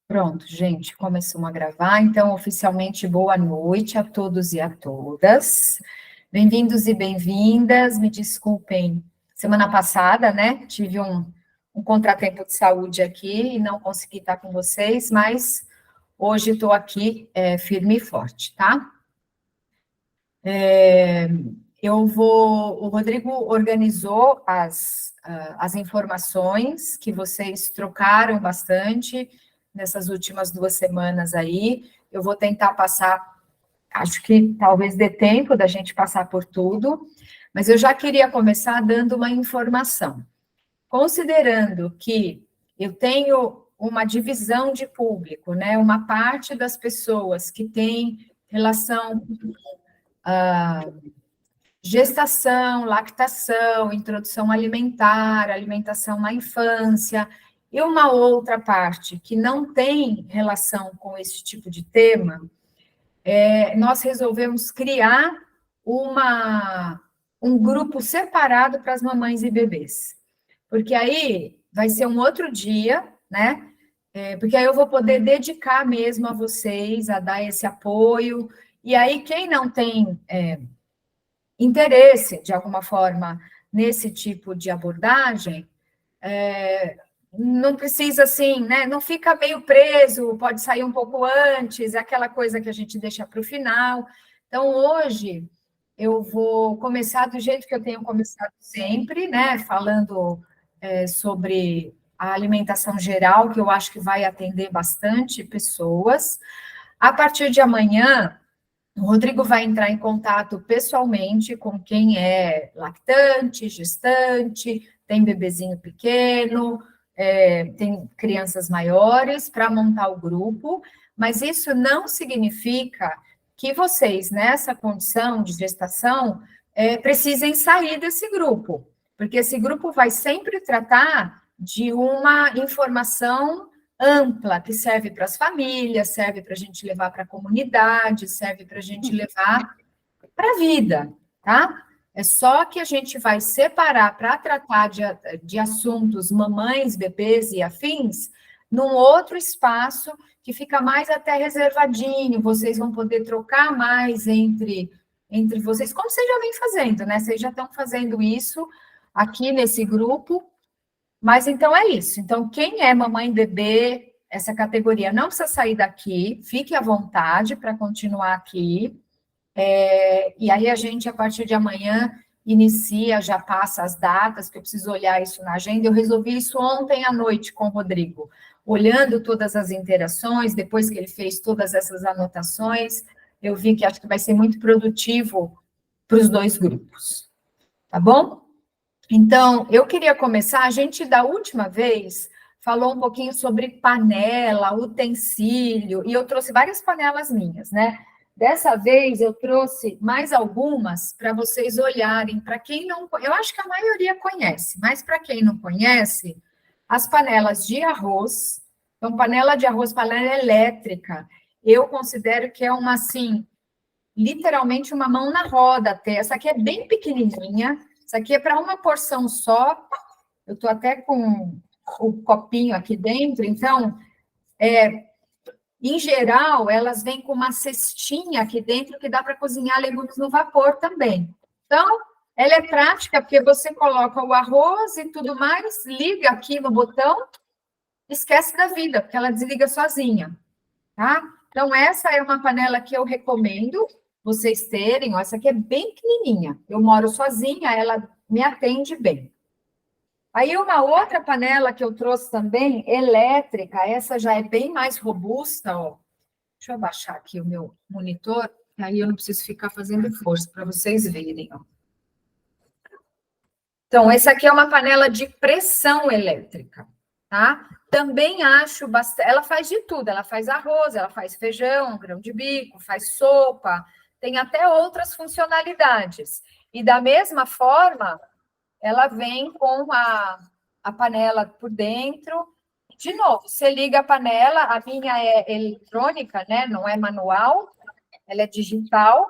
Pronto, gente, começamos a gravar, então, oficialmente, boa noite a todos e a todas. Bem-vindos e bem-vindas, me desculpem, semana passada, né, tive um contratempo de saúde aqui e não consegui estar com vocês, mas hoje estou aqui firme e forte, tá? O Rodrigo organizou as informações que vocês trocaram bastante nessas últimas 2 semanas aí. Eu vou tentar passar, acho que talvez dê tempo da gente passar por tudo, mas eu já queria começar dando uma informação. Considerando que eu tenho uma divisão de público, né? Uma parte das pessoas que tem relação gestação, lactação, introdução alimentar, alimentação na infância, e uma outra parte que não tem relação com esse tipo de tema, nós resolvemos criar um grupo separado para as mamães e bebês. Porque aí vai ser um outro dia, né? Porque aí eu vou poder dedicar mesmo a vocês, a dar esse apoio. E aí, quem não tem interesse, de alguma forma, nesse tipo de abordagem, não precisa assim, né? Não fica meio preso, pode sair um pouco antes, aquela coisa que a gente deixa para o final. Então, hoje, eu vou começar do jeito que eu tenho começado sempre, né? Falando sobre a alimentação geral, que eu acho que vai atender bastante pessoas. A partir de amanhã, o Rodrigo vai entrar em contato pessoalmente com quem é lactante, gestante, tem bebezinho pequeno, tem crianças maiores, para montar o grupo, mas isso não significa que vocês, nessa condição de gestação, precisem sair desse grupo, porque esse grupo vai sempre tratar de uma informação ampla, que serve para as famílias, serve para a gente levar para a comunidade, serve para a gente levar para a vida, tá? É só que a gente vai separar para tratar de assuntos mamães, bebês e afins, num outro espaço que fica mais até reservadinho, vocês vão poder trocar mais entre vocês, como vocês já vêm fazendo, né? Vocês já estão fazendo isso aqui nesse grupo, mas então é isso. Então, quem é mamãe e bebê, essa categoria não precisa sair daqui, fique à vontade para continuar aqui. E aí a gente, a partir de amanhã, inicia, já passa as datas, que eu preciso olhar isso na agenda. Eu resolvi isso ontem à noite com o Rodrigo, olhando todas as interações, depois que ele fez todas essas anotações, eu vi que acho que vai ser muito produtivo para os dois grupos. Tá bom? Então, eu queria começar, a gente da última vez falou um pouquinho sobre panela, utensílio, e eu trouxe várias panelas minhas, né? Dessa vez eu trouxe mais algumas para vocês olharem, para quem não, eu acho que a maioria conhece, mas para quem não conhece, as panelas de arroz, então panela de arroz, panela elétrica, eu considero que é uma assim, literalmente uma mão na roda até. Essa aqui é bem pequenininha, isso aqui é para uma porção só. Eu estou até com o copinho aqui dentro, então, em geral, elas vêm com uma cestinha aqui dentro que dá para cozinhar legumes no vapor também. Então, ela é prática porque você coloca o arroz e tudo mais, liga aqui no botão, esquece da vida, porque ela desliga sozinha, tá? Então, essa é uma panela que eu recomendo vocês terem, ó, essa aqui é bem pequenininha, eu moro sozinha, ela me atende bem. Aí, uma outra panela que eu trouxe também, elétrica, essa já é bem mais robusta, ó. Deixa eu abaixar aqui o meu monitor, aí eu não preciso ficar fazendo força para vocês verem, ó. Então, essa aqui é uma panela de pressão elétrica, tá? Também acho bastante. Ela faz de tudo, ela faz arroz, ela faz feijão, grão de bico, faz sopa, tem até outras funcionalidades. E da mesma forma, ela vem com a panela por dentro. De novo, você liga a panela, a minha é eletrônica, né? Não é manual, ela é digital.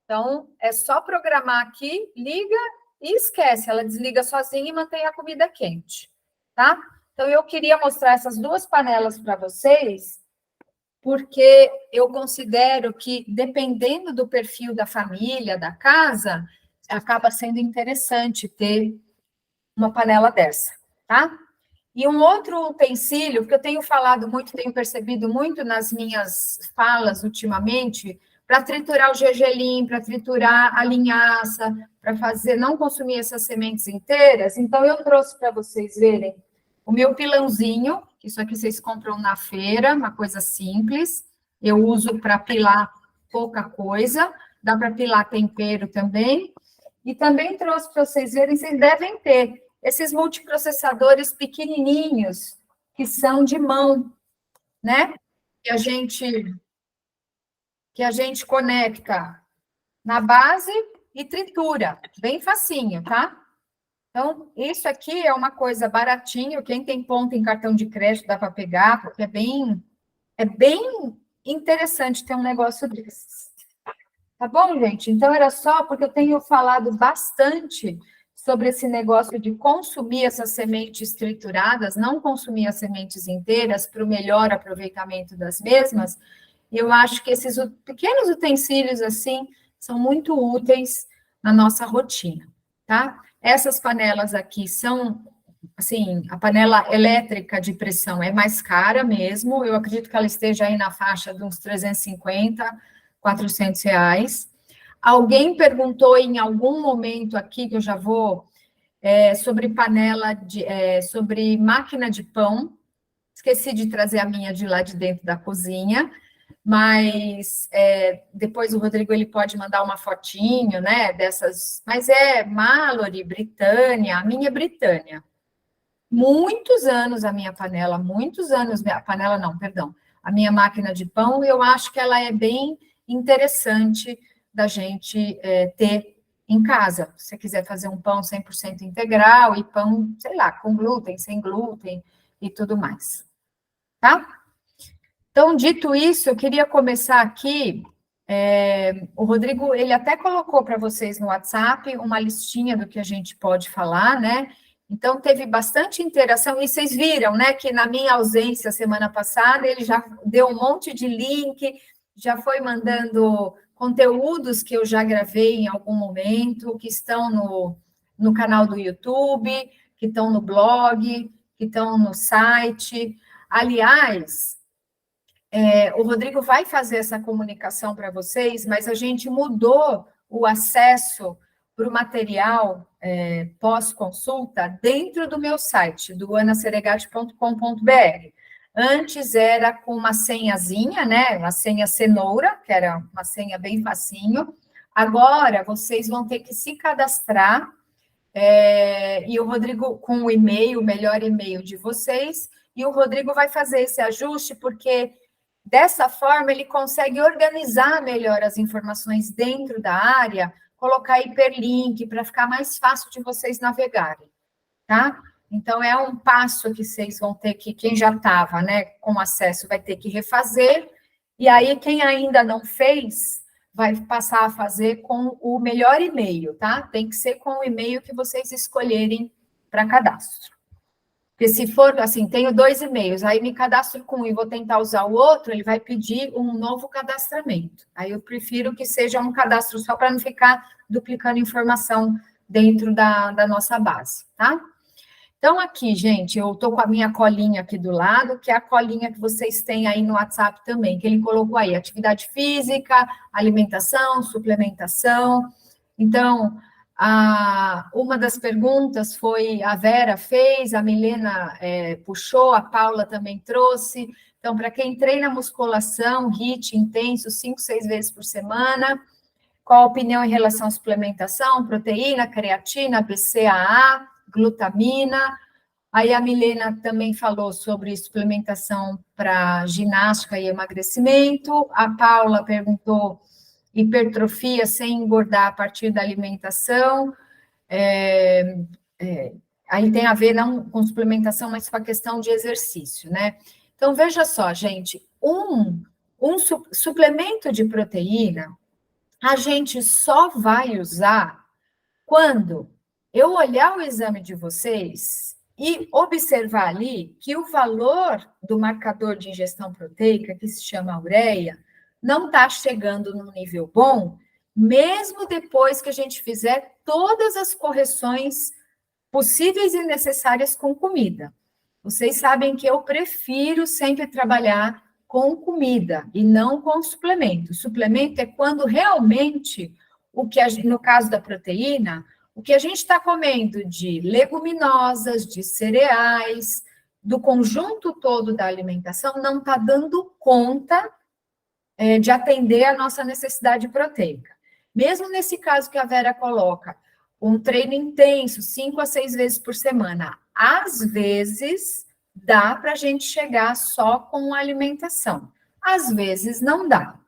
Então, é só programar aqui, liga e esquece, ela desliga sozinha e mantém a comida quente, tá? Então, eu queria mostrar essas duas panelas para vocês, porque eu considero que, dependendo do perfil da família, da casa, acaba sendo interessante ter uma panela dessa, tá? E um outro utensílio, porque eu tenho falado muito, tenho percebido muito nas minhas falas ultimamente, para triturar o gergelim, para triturar a linhaça, para fazer, não consumir essas sementes inteiras. Então, eu trouxe para vocês verem o meu pilãozinho, isso aqui vocês compram na feira, uma coisa simples. Eu uso para pilar pouca coisa, dá para pilar tempero também. E também trouxe para vocês verem, vocês devem ter esses multiprocessadores pequenininhos, que são de mão, né? Que a gente conecta na base e tritura, bem facinho, tá? Então, isso aqui é uma coisa baratinha, quem tem ponto em cartão de crédito dá para pegar, porque é bem interessante ter um negócio desses. Tá bom, gente? Então, era só porque eu tenho falado bastante sobre esse negócio de consumir essas sementes trituradas, não consumir as sementes inteiras para o melhor aproveitamento das mesmas. E eu acho que esses pequenos utensílios, assim, são muito úteis na nossa rotina, tá? Essas panelas aqui são, assim, a panela elétrica de pressão é mais cara mesmo, eu acredito que ela esteja aí na faixa de uns 350, 400 reais. Alguém perguntou em algum momento aqui, que eu já vou, sobre sobre máquina de pão. Esqueci de trazer a minha de lá de dentro da cozinha, mas depois o Rodrigo ele pode mandar uma fotinho, né, dessas, mas é Mallory, Britânia, a minha é Britânia. Muitos anos a minha panela, muitos anos, a panela não, perdão, a minha máquina de pão, eu acho que ela é bem interessante da gente ter em casa. Se você quiser fazer um pão 100% integral e pão, sei lá, com glúten, sem glúten e tudo mais. Tá? Então, dito isso, eu queria começar aqui. O Rodrigo, ele até colocou para vocês no WhatsApp uma listinha do que a gente pode falar, né? Então, teve bastante interação, e vocês viram, né, que na minha ausência semana passada, ele já deu um monte de link, já foi mandando conteúdos que eu já gravei em algum momento, que estão no canal do YouTube, que estão no blog, que estão no site. Aliás, o Rodrigo vai fazer essa comunicação para vocês, mas a gente mudou o acesso para o material pós-consulta dentro do meu site, do anaceregati.com.br. Antes era com uma senhazinha, né? Uma senha cenoura, que era uma senha bem facinho. Agora, vocês vão ter que se cadastrar, e o Rodrigo, com o e-mail, o melhor e-mail de vocês, e o Rodrigo vai fazer esse ajuste, porque dessa forma ele consegue organizar melhor as informações dentro da área, colocar hiperlink para ficar mais fácil de vocês navegarem, tá? Então, é um passo que vocês vão ter que, quem já estava, né, com acesso, vai ter que refazer, e aí quem ainda não fez, vai passar a fazer com o melhor e-mail, tá? Tem que ser com o e-mail que vocês escolherem para cadastro. Porque se for, assim, tenho 2 e-mails, aí me cadastro com um e vou tentar usar o outro, ele vai pedir um novo cadastramento. Aí eu prefiro que seja um cadastro só para não ficar duplicando informação dentro da nossa base, tá? Então, aqui, gente, eu estou com a minha colinha aqui do lado, que é a colinha que vocês têm aí no WhatsApp também, que ele colocou aí, atividade física, alimentação, suplementação. Então, uma das perguntas foi, a Vera fez, a Milena puxou, a Paula também trouxe. Então, para quem treina musculação, HIIT intenso, 5, 6 vezes por semana, qual a opinião em relação à suplementação, proteína, creatina, BCAA, glutamina? Aí a Milena também falou sobre suplementação para ginástica e emagrecimento. A Paula perguntou hipertrofia sem engordar a partir da alimentação. Aí tem a ver não com suplementação, mas com a questão de exercício, né? Então, veja só, gente, suplemento de proteína, a gente só vai usar quando eu olhar o exame de vocês e observar ali que o valor do marcador de ingestão proteica, que se chama ureia, não está chegando num nível bom, mesmo depois que a gente fizer todas as correções possíveis e necessárias com comida. Vocês sabem que eu prefiro sempre trabalhar com comida e não com suplemento. Suplemento é quando realmente, no caso da proteína, o que a gente está comendo de leguminosas, de cereais, do conjunto todo da alimentação, não está dando conta de atender a nossa necessidade proteica. Mesmo nesse caso que a Vera coloca, um treino intenso, 5 a 6 vezes por semana, às vezes dá para a gente chegar só com alimentação. Às vezes não dá.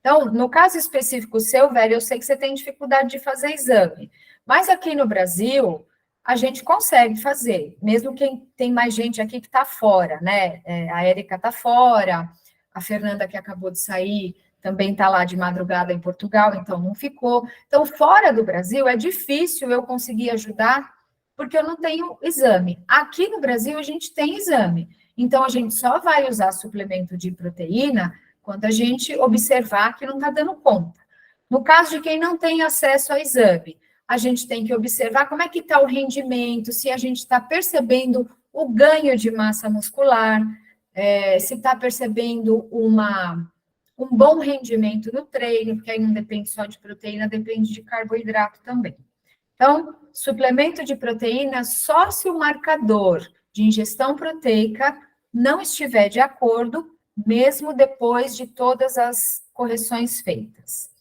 Então, no caso específico seu, Vera, eu sei que você tem dificuldade de fazer exame, mas aqui no Brasil, a gente consegue fazer, mesmo quem tem mais gente aqui que está fora, né? A Érica está fora, a Fernanda, que acabou de sair, também está lá de madrugada em Portugal, então não ficou. Então, fora do Brasil, é difícil eu conseguir ajudar, porque eu não tenho exame. Aqui no Brasil, a gente tem exame. Então, a gente só vai usar suplemento de proteína quando a gente observar que não está dando conta. No caso de quem não tem acesso ao exame, a gente tem que observar como é que está o rendimento, se a gente está percebendo o ganho de massa muscular, se está percebendo um bom rendimento no treino, porque aí não depende só de proteína, depende de carboidrato também. Então, suplemento de proteína só se o marcador de ingestão proteica não estiver de acordo, mesmo depois de todas as correções feitas.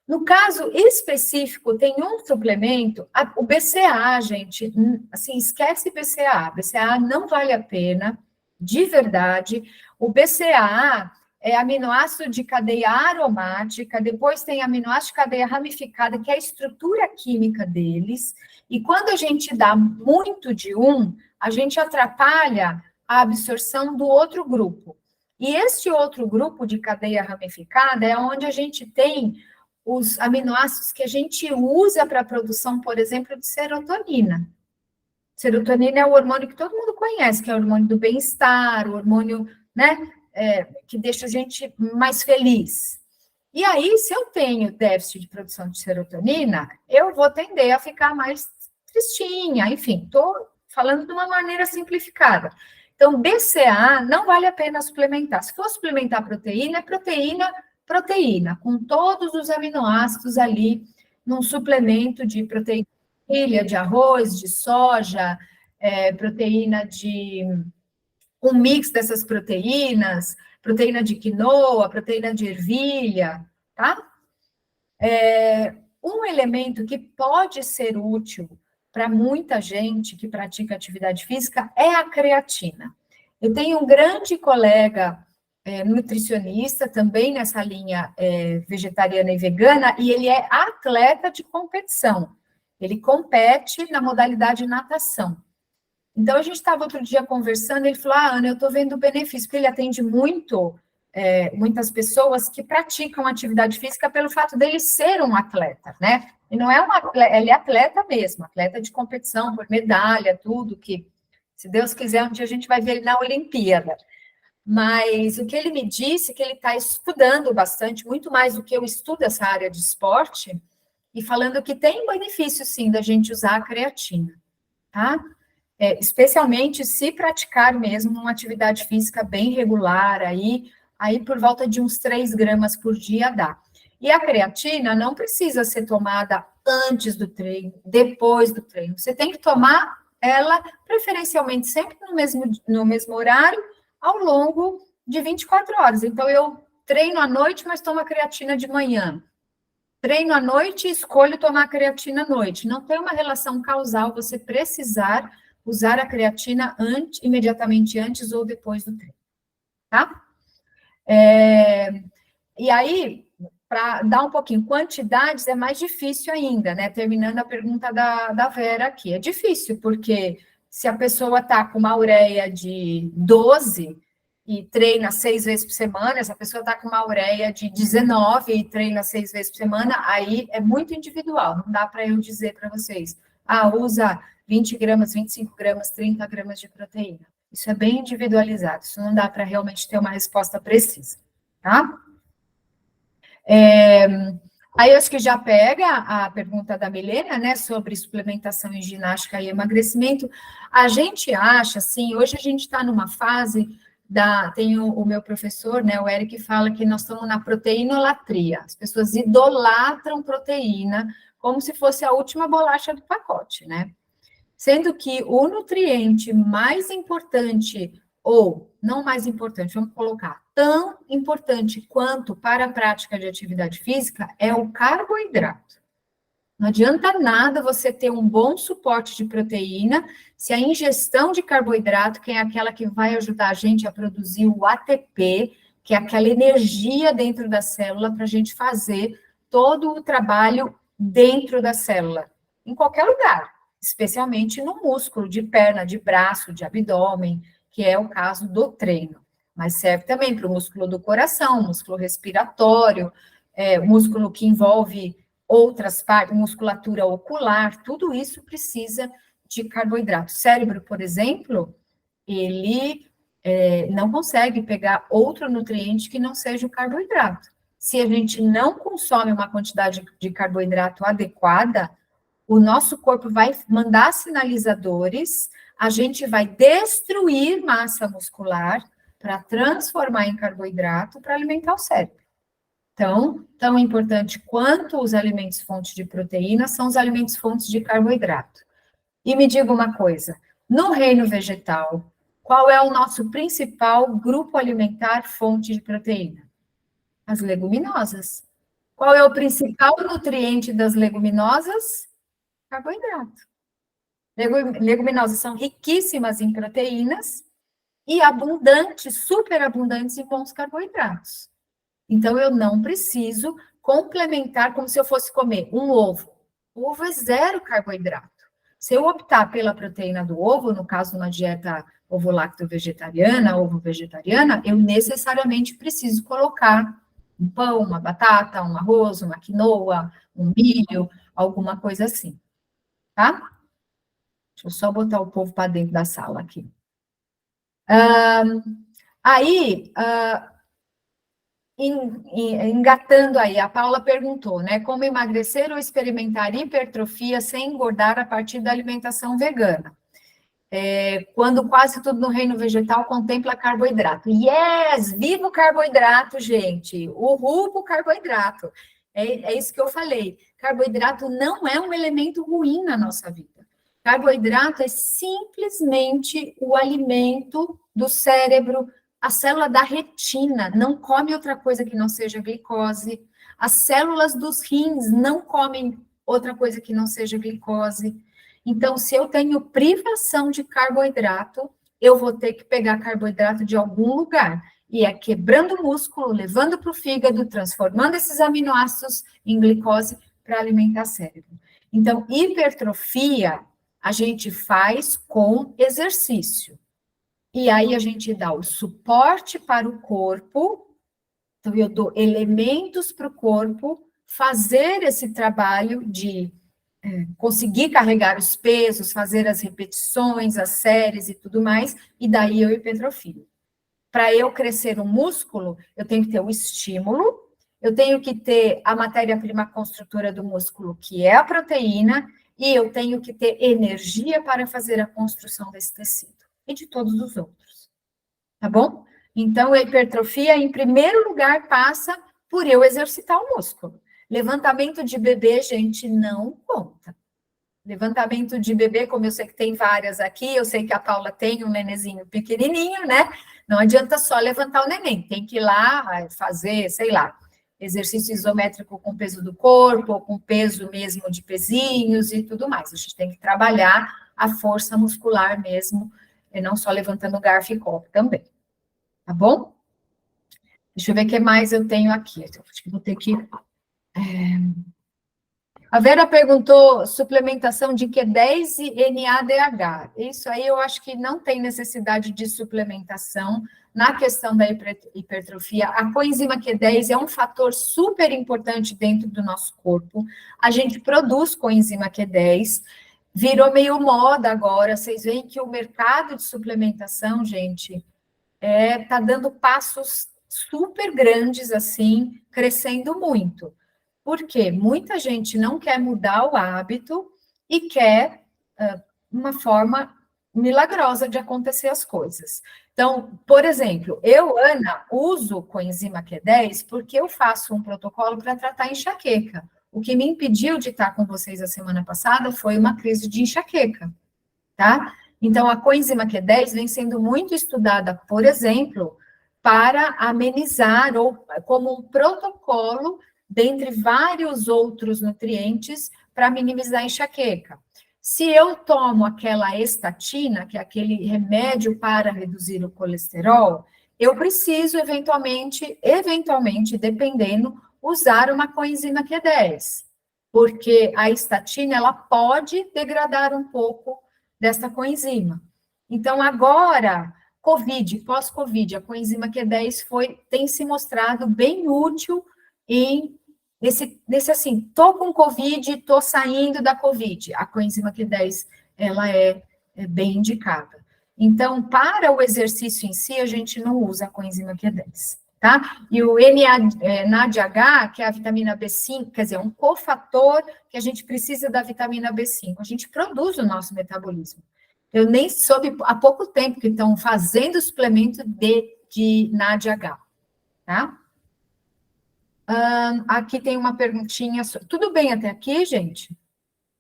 No caso específico, tem um suplemento, o BCAA, gente, assim, esquece BCAA. BCAA não vale a pena, de verdade. O BCAA é aminoácido de cadeia aromática, depois tem aminoácido de cadeia ramificada, que é a estrutura química deles, e quando a gente dá muito de um, a gente atrapalha a absorção do outro grupo. E este outro grupo de cadeia ramificada é onde a gente tem os aminoácidos que a gente usa para a produção, por exemplo, de serotonina. Serotonina é o hormônio que todo mundo conhece, que é o hormônio do bem-estar, o hormônio, né, que deixa a gente mais feliz. E aí, se eu tenho déficit de produção de serotonina, eu vou tender a ficar mais tristinha, enfim, estou falando de uma maneira simplificada. Então, BCAA não vale a pena suplementar. Se for suplementar proteína, é proteína, com todos os aminoácidos ali, num suplemento de proteína de arroz, de soja, proteína de um mix dessas proteínas, proteína de quinoa, proteína de ervilha, tá? Um elemento que pode ser útil para muita gente que pratica atividade física é a creatina. Eu tenho um grande colega nutricionista, também nessa linha vegetariana e vegana, e ele é atleta de competição. Ele compete na modalidade natação. Então, a gente estava outro dia conversando, ele falou, Ana, eu estou vendo o benefício, porque ele atende muitas pessoas que praticam atividade física pelo fato dele ser um atleta, né? E não é um atleta, ele é atleta mesmo, atleta de competição, por medalha, tudo, que, se Deus quiser, um dia a gente vai ver ele na Olimpíada. Mas o que ele me disse é que ele está estudando bastante, muito mais do que eu estudo essa área de esporte, e falando que tem benefício, sim, da gente usar a creatina, tá? Especialmente se praticar mesmo uma atividade física bem regular, aí por volta de uns 3 gramas por dia dá. E a creatina não precisa ser tomada antes do treino, depois do treino. Você tem que tomar ela, preferencialmente, sempre no mesmo horário, ao longo de 24 horas. Então, eu treino à noite, mas tomo a creatina de manhã. Treino à noite e escolho tomar a creatina à noite. Não tem uma relação causal você precisar usar a creatina imediatamente antes ou depois do treino, tá? E aí, para dar um pouquinho, quantidades é mais difícil ainda, né? Terminando a pergunta da Vera aqui. É difícil, porque se a pessoa está com uma ureia de 12 e treina 6 vezes por semana, se a pessoa está com uma ureia de 19 e treina 6 vezes por semana, aí é muito individual, não dá para eu dizer para vocês, usa 20 gramas, 25 gramas, 30 gramas de proteína. Isso é bem individualizado, isso não dá para realmente ter uma resposta precisa, tá? Aí, acho que já pega a pergunta da Milena, né, sobre suplementação em ginástica e emagrecimento. A gente acha, assim, hoje a gente está numa fase tem o meu professor, né, o Eric, fala que nós estamos na proteinolatria. As pessoas idolatram proteína como se fosse a última bolacha do pacote, né? Sendo que o nutriente mais importante, ou não mais importante, vamos colocar, tão importante quanto para a prática de atividade física, é o carboidrato. Não adianta nada você ter um bom suporte de proteína se a ingestão de carboidrato, que é aquela que vai ajudar a gente a produzir o ATP, que é aquela energia dentro da célula para a gente fazer todo o trabalho dentro da célula, em qualquer lugar, especialmente no músculo de perna, de braço, de abdômen, que é o caso do treino. Mas serve também para o músculo do coração, músculo respiratório, músculo que envolve outras partes, musculatura ocular, tudo isso precisa de carboidrato. O cérebro, por exemplo, ele não consegue pegar outro nutriente que não seja o carboidrato. Se a gente não consome uma quantidade de carboidrato adequada, o nosso corpo vai mandar sinalizadores, a gente vai destruir massa muscular para transformar em carboidrato para alimentar o cérebro. Então, tão importante quanto os alimentos fontes de proteína são os alimentos fontes de carboidrato. E me diga uma coisa, no reino vegetal, qual é o nosso principal grupo alimentar fonte de proteína? As leguminosas. Qual é o principal nutriente das leguminosas? Carboidrato. Leguminosas são riquíssimas em proteínas e abundantes, superabundantes em bons carboidratos. Então, eu não preciso complementar como se eu fosse comer um ovo. O ovo é zero carboidrato. Se eu optar pela proteína do ovo, no caso de uma dieta ovo-lacto-vegetariana, ovo-vegetariana, eu necessariamente preciso colocar um pão, uma batata, um arroz, uma quinoa, um milho, alguma coisa assim, tá? Deixa eu só botar o povo para dentro da sala aqui. Engatando aí, a Paula perguntou, né, como emagrecer ou experimentar hipertrofia sem engordar a partir da alimentação vegana? Quando quase tudo no reino vegetal contempla carboidrato. Yes! Viva o carboidrato, gente! Uhul pro carboidrato! É isso que eu falei. Carboidrato não é um elemento ruim na nossa vida. Carboidrato é simplesmente o alimento do cérebro, a célula da retina não come outra coisa que não seja glicose. As células dos rins não comem outra coisa que não seja glicose. Então, se eu tenho privação de carboidrato, eu vou ter que pegar carboidrato de algum lugar. E é quebrando o músculo, levando para o fígado, transformando esses aminoácidos em glicose para alimentar o cérebro. Então, hipertrofia a gente faz com exercício. E aí a gente dá o suporte para o corpo, então eu dou elementos para o corpo fazer esse trabalho de conseguir carregar os pesos, fazer as repetições, as séries e tudo mais, e daí eu hipertrofio. Para eu crescer um músculo, eu tenho que ter o estímulo, eu tenho que ter a matéria-prima construtora do músculo, que é a proteína, e eu tenho que ter energia para fazer a construção desse tecido. E de todos os outros, tá bom? Então, a hipertrofia, em primeiro lugar, passa por eu exercitar o músculo. Levantamento de bebê, gente, não conta. Levantamento de bebê, como eu sei que tem várias aqui, eu sei que a Paula tem um nenezinho pequenininho, né? Não adianta só levantar o neném, tem que ir lá fazer, sei lá, exercício isométrico com peso do corpo, ou com peso mesmo de pezinhos e tudo mais. A gente tem que trabalhar a força muscular mesmo, e não só levantando garfo e copo também. Tá bom? Deixa eu ver o que mais eu tenho aqui. Acho que vou ter que... A Vera perguntou suplementação de Q10 e NADH. Isso aí eu acho que não tem necessidade de suplementação na questão da hipertrofia. A coenzima Q10 é um fator super importante dentro do nosso corpo. A gente produz coenzima Q10. virou meio moda agora. Vocês veem que o mercado de suplementação, gente, tá dando passos super grandes, assim, crescendo muito. Por quê? Muita gente não quer mudar o hábito e quer uma forma milagrosa de acontecer as coisas. Então, por exemplo, eu, Ana, uso coenzima Q10 porque eu faço um protocolo para tratar enxaqueca. O que me impediu de estar com vocês a semana passada foi uma crise de enxaqueca, tá? Então, a coenzima Q10 vem sendo muito estudada, por exemplo, para amenizar ou como um protocolo dentre vários outros nutrientes para minimizar a enxaqueca. Se eu tomo aquela estatina, que é aquele remédio para reduzir o colesterol, eu preciso eventualmente, dependendo, usar uma coenzima Q10, porque a estatina ela pode degradar um pouco desta coenzima. Então, agora, COVID, pós-COVID, a coenzima Q10 tem se mostrado bem útil nesse assim, tô com COVID, tô saindo da COVID. A coenzima Q10, ela é bem indicada. Então, para o exercício em si, a gente não usa a coenzima Q10, tá? E o NADH, que é a vitamina B5, quer dizer, um cofator que a gente precisa da vitamina B5. A gente produz o nosso metabolismo. Eu nem soube há pouco tempo que estão fazendo suplemento de NADH, tá? Aqui tem uma perguntinha. Tudo bem até aqui, gente?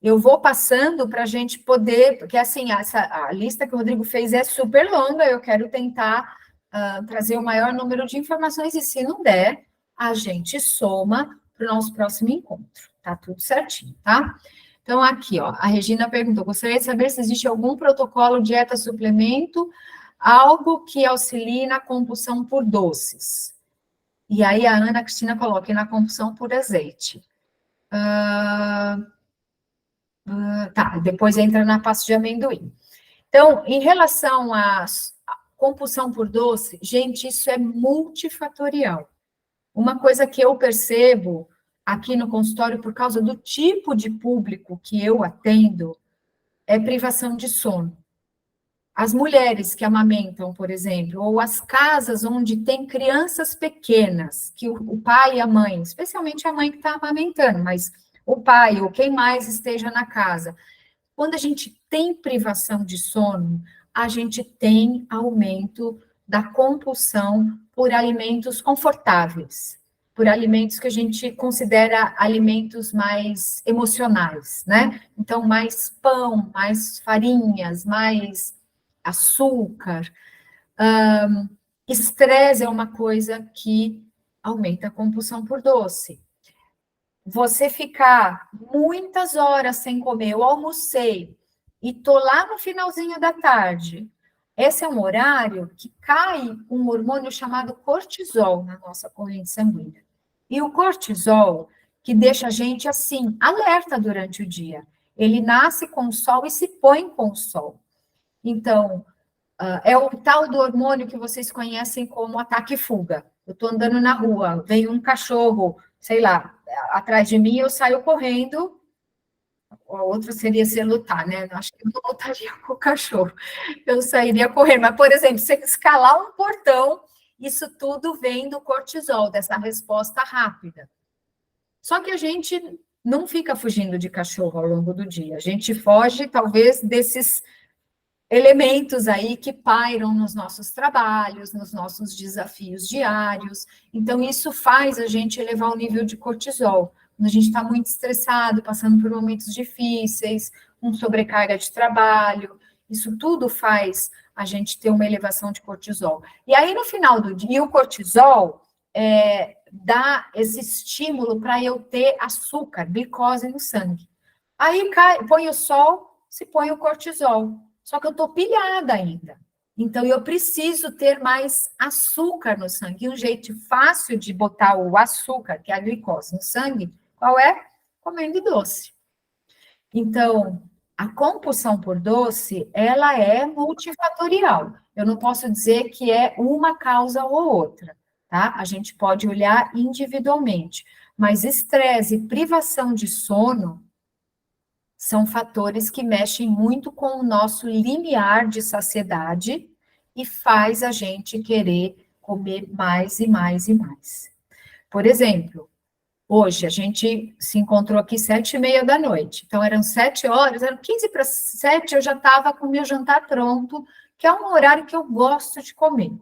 Eu vou passando para a gente poder, porque assim, a lista que o Rodrigo fez é super longa, eu quero tentar trazer o maior número de informações, e se não der, a gente soma para o nosso próximo encontro. Tá tudo certinho, tá? Então, aqui, ó, a Regina perguntou: gostaria de saber se existe algum protocolo dieta-suplemento, algo que auxilie na compulsão por doces. E aí a Ana Cristina coloca na compulsão por azeite. Tá, depois entra na pasta de amendoim. Então, em relação à compulsão por doce, gente, isso é multifatorial. Uma coisa que eu percebo aqui no consultório, por causa do tipo de público que eu atendo, é privação de sono. As mulheres que amamentam, por exemplo, ou as casas onde tem crianças pequenas, que o pai e a mãe, especialmente a mãe que está amamentando, mas o pai ou quem mais esteja na casa, quando a gente tem privação de sono, a gente tem aumento da compulsão por alimentos confortáveis, por alimentos que a gente considera alimentos mais emocionais, né? Então, mais pão, mais farinhas, mais açúcar. Estresse é uma coisa que aumenta a compulsão por doce. Você ficar muitas horas sem comer, eu almocei e tô lá no finalzinho da tarde. Esse é um horário que cai um hormônio chamado cortisol na nossa corrente sanguínea. E o cortisol, que deixa a gente assim, alerta durante o dia. Ele nasce com o sol e se põe com o sol. Então, é o tal do hormônio que vocês conhecem como ataque e fuga. Eu estou andando na rua, vem um cachorro, sei lá, atrás de mim, eu saio correndo. A outra seria se lutar, né? Acho que eu não lutaria com o cachorro. Eu sairia correndo. Mas, por exemplo, se escalar um portão, isso tudo vem do cortisol, dessa resposta rápida. Só que a gente não fica fugindo de cachorro ao longo do dia. A gente foge, talvez, desses elementos aí que pairam nos nossos trabalhos, nos nossos desafios diários. Então, isso faz a gente elevar o nível de cortisol. Quando a gente está muito estressado, passando por momentos difíceis, com sobrecarga de trabalho, isso tudo faz a gente ter uma elevação de cortisol. E aí, no final do dia, o cortisol dá esse estímulo para eu ter açúcar, glicose no sangue. Aí põe o sol, se põe o cortisol. Só que eu estou pilhada ainda. Então, eu preciso ter mais açúcar no sangue. E um jeito fácil de botar o açúcar, que é a glicose, no sangue, qual é? Comendo doce. Então, a compulsão por doce, ela é multifatorial. Eu não posso dizer que é uma causa ou outra, tá? A gente pode olhar individualmente. Mas estresse e privação de sono são fatores que mexem muito com o nosso limiar de saciedade e faz a gente querer comer mais e mais e mais. Por exemplo, hoje a gente se encontrou aqui 7h30 da noite, então eram 7 horas, eram 15 para 7, eu já estava com o meu jantar pronto, que é um horário que eu gosto de comer,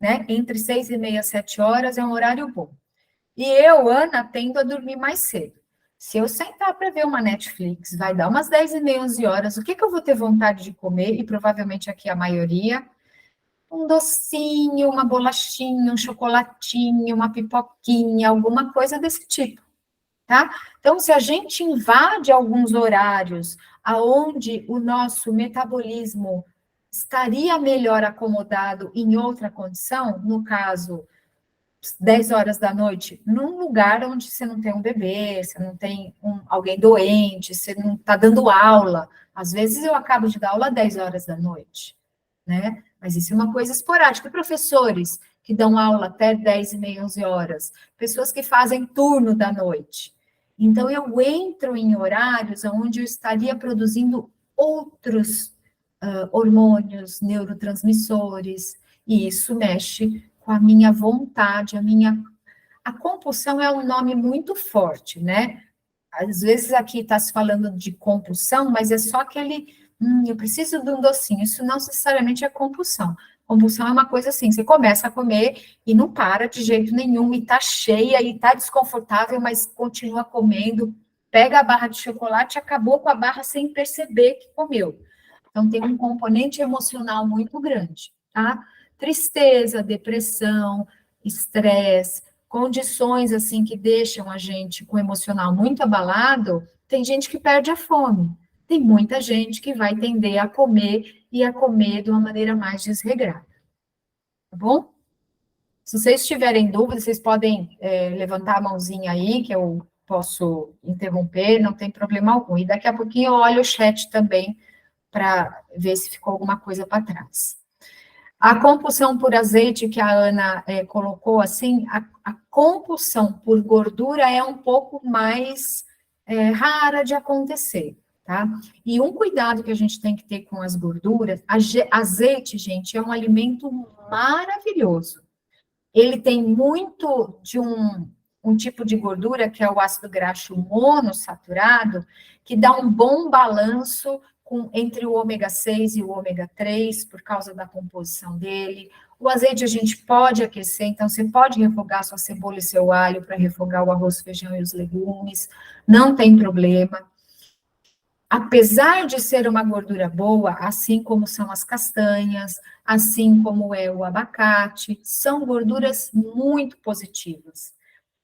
né? Entre 6h30 e 7 horas é um horário bom. E eu, Ana, tendo a dormir mais cedo. Se eu sentar para ver uma Netflix, vai dar umas 10h30, 11 horas, o que eu vou ter vontade de comer? E provavelmente aqui a maioria, um docinho, uma bolachinha, um chocolatinho, uma pipoquinha, alguma coisa desse tipo, tá? Então, se a gente invade alguns horários aonde o nosso metabolismo estaria melhor acomodado em outra condição, no caso, 10 horas da noite, num lugar onde você não tem um bebê, você não tem alguém doente, você não está dando aula. Às vezes eu acabo de dar aula às 10 horas da noite, né? Mas isso é uma coisa esporádica. Professores que dão aula até 10h30, 11 horas, pessoas que fazem turno da noite. Então, eu entro em horários onde eu estaria produzindo outros hormônios, neurotransmissores, e isso mexe com a minha vontade, a compulsão é um nome muito forte, né? Às vezes aqui está se falando de compulsão, mas é só aquele, eu preciso de um docinho, isso não necessariamente é compulsão. Compulsão é uma coisa assim, você começa a comer e não para de jeito nenhum, e tá cheia, e tá desconfortável, mas continua comendo, pega a barra de chocolate e acabou com a barra sem perceber que comeu. Então, tem um componente emocional muito grande, tá? Tristeza, depressão, estresse, condições, assim, que deixam a gente com o emocional muito abalado, tem gente que perde a fome. Tem muita gente que vai tender a comer e a comer de uma maneira mais desregrada. Tá bom? Se vocês tiverem dúvidas, vocês podem levantar a mãozinha aí, que eu posso interromper, não tem problema algum. E daqui a pouquinho eu olho o chat também, para ver se ficou alguma coisa para trás. A compulsão por azeite, que a Ana colocou assim, a compulsão por gordura é um pouco mais rara de acontecer, tá? E um cuidado que a gente tem que ter com as gorduras, azeite, gente, é um alimento maravilhoso. Ele tem muito de um tipo de gordura, que é o ácido graxo monossaturado, que dá um bom balanço entre o ômega 6 e o ômega 3, por causa da composição dele. O azeite a gente pode aquecer, então você pode refogar sua cebola e seu alho para refogar o arroz, feijão e os legumes, não tem problema. Apesar de ser uma gordura boa, assim como são as castanhas, assim como é o abacate, são gorduras muito positivas.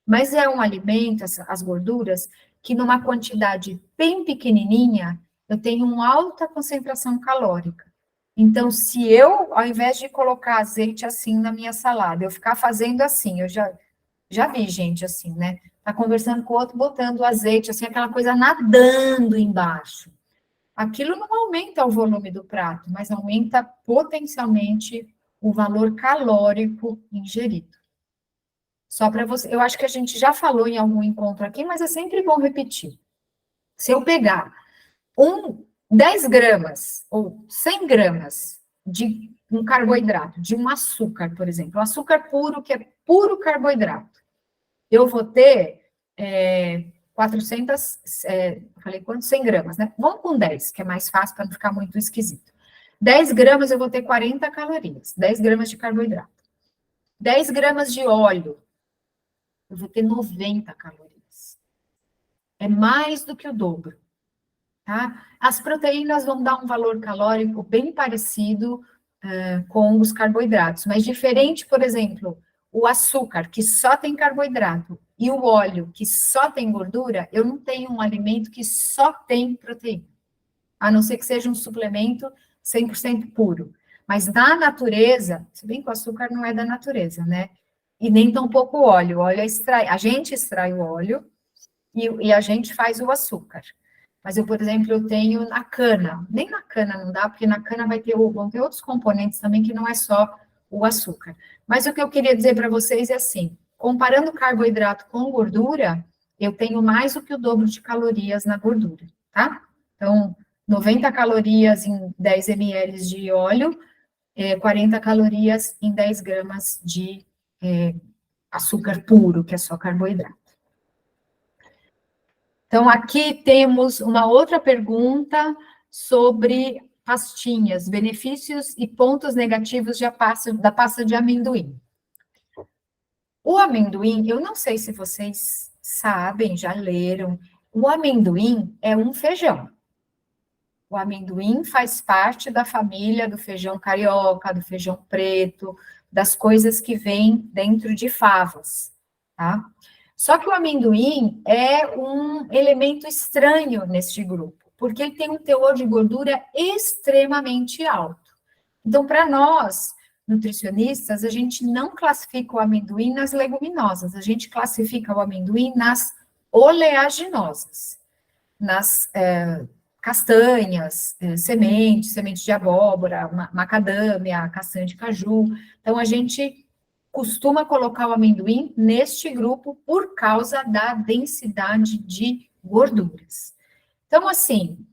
Mas é um alimento, as gorduras, que numa quantidade bem pequenininha, eu tenho uma alta concentração calórica. Então, se eu, ao invés de colocar azeite assim na minha salada, eu ficar fazendo assim, eu já vi gente assim, né? Tá conversando com o outro, botando azeite, assim, aquela coisa nadando embaixo. Aquilo não aumenta o volume do prato, mas aumenta potencialmente o valor calórico ingerido. Só para você, eu acho que a gente já falou em algum encontro aqui, mas é sempre bom repetir. Se eu pegar 10 gramas ou 100 gramas de um carboidrato, de um açúcar, por exemplo, açúcar puro, que é puro carboidrato, eu vou ter 400, falei quanto? 100 gramas, né? Vamos com 10, que é mais fácil para não ficar muito esquisito. 10 gramas eu vou ter 40 calorias, 10 gramas de carboidrato. 10 gramas de óleo, eu vou ter 90 calorias. É mais do que o dobro, tá? As proteínas vão dar um valor calórico bem parecido com os carboidratos, mas diferente, por exemplo, o açúcar, que só tem carboidrato, e o óleo, que só tem gordura, eu não tenho um alimento que só tem proteína, a não ser que seja um suplemento 100% puro. Mas na natureza, se bem que o açúcar não é da natureza, né? E nem tampouco o óleo. O óleo a gente extrai o óleo e a gente faz o açúcar. Mas eu, por exemplo, eu tenho na cana. Nem na cana não dá, porque na cana vão ter outros componentes também que não é só o açúcar. Mas o que eu queria dizer para vocês é assim, comparando carboidrato com gordura, eu tenho mais do que o dobro de calorias na gordura, tá? Então, 90 calorias em 10 ml de óleo, 40 calorias em 10 gramas de açúcar puro, que é só carboidrato. Então, aqui temos uma outra pergunta sobre pastinhas, benefícios e pontos negativos da pasta de amendoim. O amendoim, eu não sei se vocês sabem, já leram, o amendoim é um feijão. O amendoim faz parte da família do feijão carioca, do feijão preto, das coisas que vêm dentro de favas, tá? Só que o amendoim é um elemento estranho neste grupo, porque ele tem um teor de gordura extremamente alto. Então, para nós, nutricionistas, a gente não classifica o amendoim nas leguminosas, a gente classifica o amendoim nas oleaginosas, nas castanhas, sementes de abóbora, macadâmia, castanha de caju. Então, a gente costuma colocar o amendoim neste grupo por causa da densidade de gorduras. Então, assim,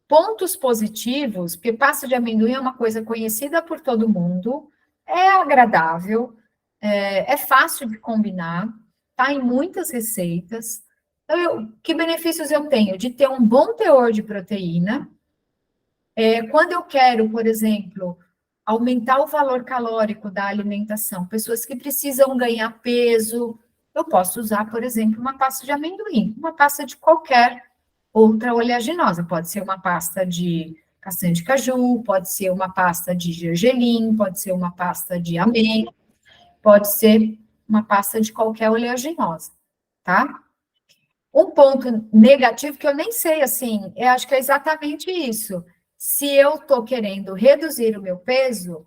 pontos positivos, porque pasta de amendoim é uma coisa conhecida por todo mundo, é agradável, é fácil de combinar, tá em muitas receitas. Então, que benefícios eu tenho? De ter um bom teor de proteína. Quando eu quero, por exemplo, aumentar o valor calórico da alimentação, pessoas que precisam ganhar peso, eu posso usar, por exemplo, uma pasta de amendoim, uma pasta de qualquer outra oleaginosa. Pode ser uma pasta de castanha de caju, pode ser uma pasta de gergelim, pode ser uma pasta de amêndoa, pode ser uma pasta de qualquer oleaginosa, tá? Um ponto negativo que eu nem sei, assim, eu acho que é exatamente isso. Se eu estou querendo reduzir o meu peso,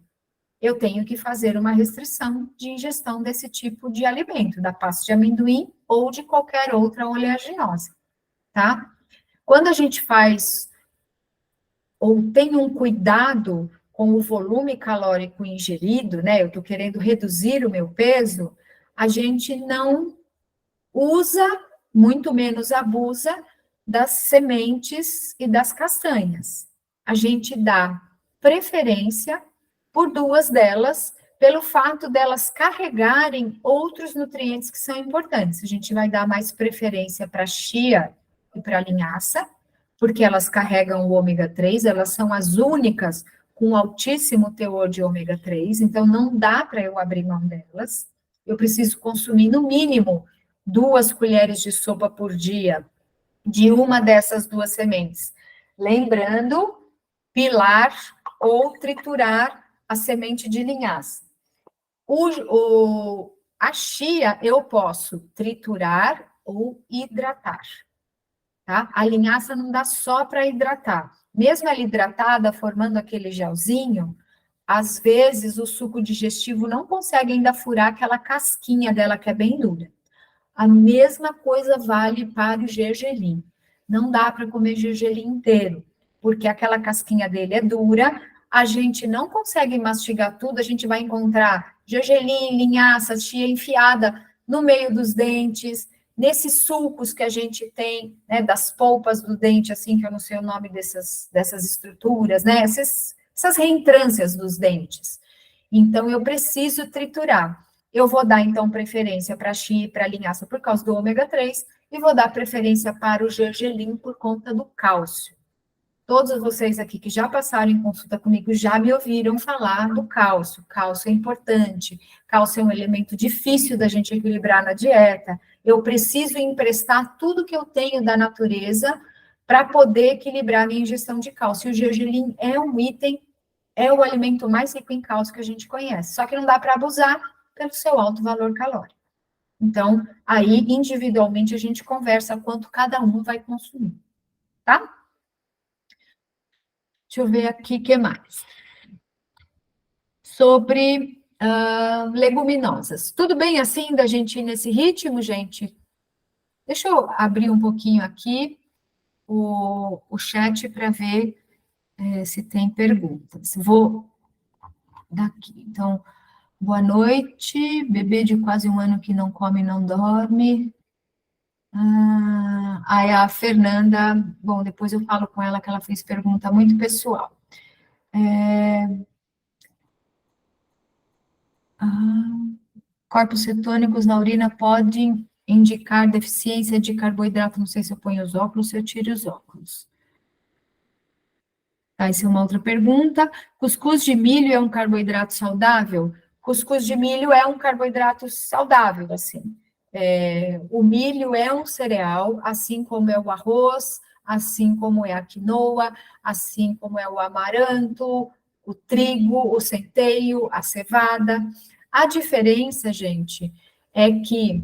eu tenho que fazer uma restrição de ingestão desse tipo de alimento, da pasta de amendoim ou de qualquer outra oleaginosa, tá? Quando a gente faz ou tem um cuidado com o volume calórico ingerido, né? Eu estou querendo reduzir o meu peso, a gente não usa, muito menos abusa das sementes e das castanhas. A gente dá preferência por duas delas, pelo fato delas carregarem outros nutrientes que são importantes. A gente vai dar mais preferência para a chia e para a linhaça, porque elas carregam o ômega 3, elas são as únicas com altíssimo teor de ômega 3, então não dá para eu abrir mão delas. Eu preciso consumir, no mínimo, 2 colheres de sopa por dia de uma dessas duas sementes. Lembrando, pilar ou triturar a semente de linhaça. A chia eu posso triturar ou hidratar, tá? A linhaça não dá só para hidratar. Mesmo ela hidratada, formando aquele gelzinho, às vezes o suco digestivo não consegue ainda furar aquela casquinha dela que é bem dura. A mesma coisa vale para o gergelim. Não dá para comer gergelim inteiro, porque aquela casquinha dele é dura, a gente não consegue mastigar tudo, a gente vai encontrar gergelim, linhaça, chia enfiada no meio dos dentes, nesses sulcos que a gente tem, né, das polpas do dente, assim, que eu não sei o nome dessas estruturas, né, essas reentrâncias dos dentes. Então, eu preciso triturar. Eu vou dar, então, preferência para a chia e para a linhaça por causa do ômega 3, e vou dar preferência para o gergelim por conta do cálcio. Todos vocês aqui que já passaram em consulta comigo já me ouviram falar do cálcio. Cálcio é importante, cálcio é um elemento difícil da gente equilibrar na dieta. Eu preciso emprestar tudo que eu tenho da natureza para poder equilibrar a minha ingestão de cálcio. E o gergelim é um item, é o alimento mais rico em cálcio que a gente conhece. Só que não dá para abusar pelo seu alto valor calórico. Então, aí, individualmente, a gente conversa quanto cada um vai consumir, tá? Deixa eu ver aqui o que mais. Sobre leguminosas. Tudo bem assim da gente ir nesse ritmo, gente? Deixa eu abrir um pouquinho aqui o chat para ver se tem perguntas. Vou daqui. Então, boa noite. Bebê de quase 1 ano que não come e não dorme. Aí a Fernanda, bom, depois eu falo com ela que ela fez pergunta muito pessoal. Corpos cetônicos na urina podem indicar deficiência de carboidrato. Não sei se eu ponho os óculos, se eu tiro os óculos. Essa é uma outra pergunta. Cuscuz de milho é um carboidrato saudável? Cuscuz de milho é um carboidrato saudável, assim. O milho é um cereal, assim como é o arroz, assim como é a quinoa, assim como é o amaranto, o trigo, o centeio, a cevada. A diferença, gente, é que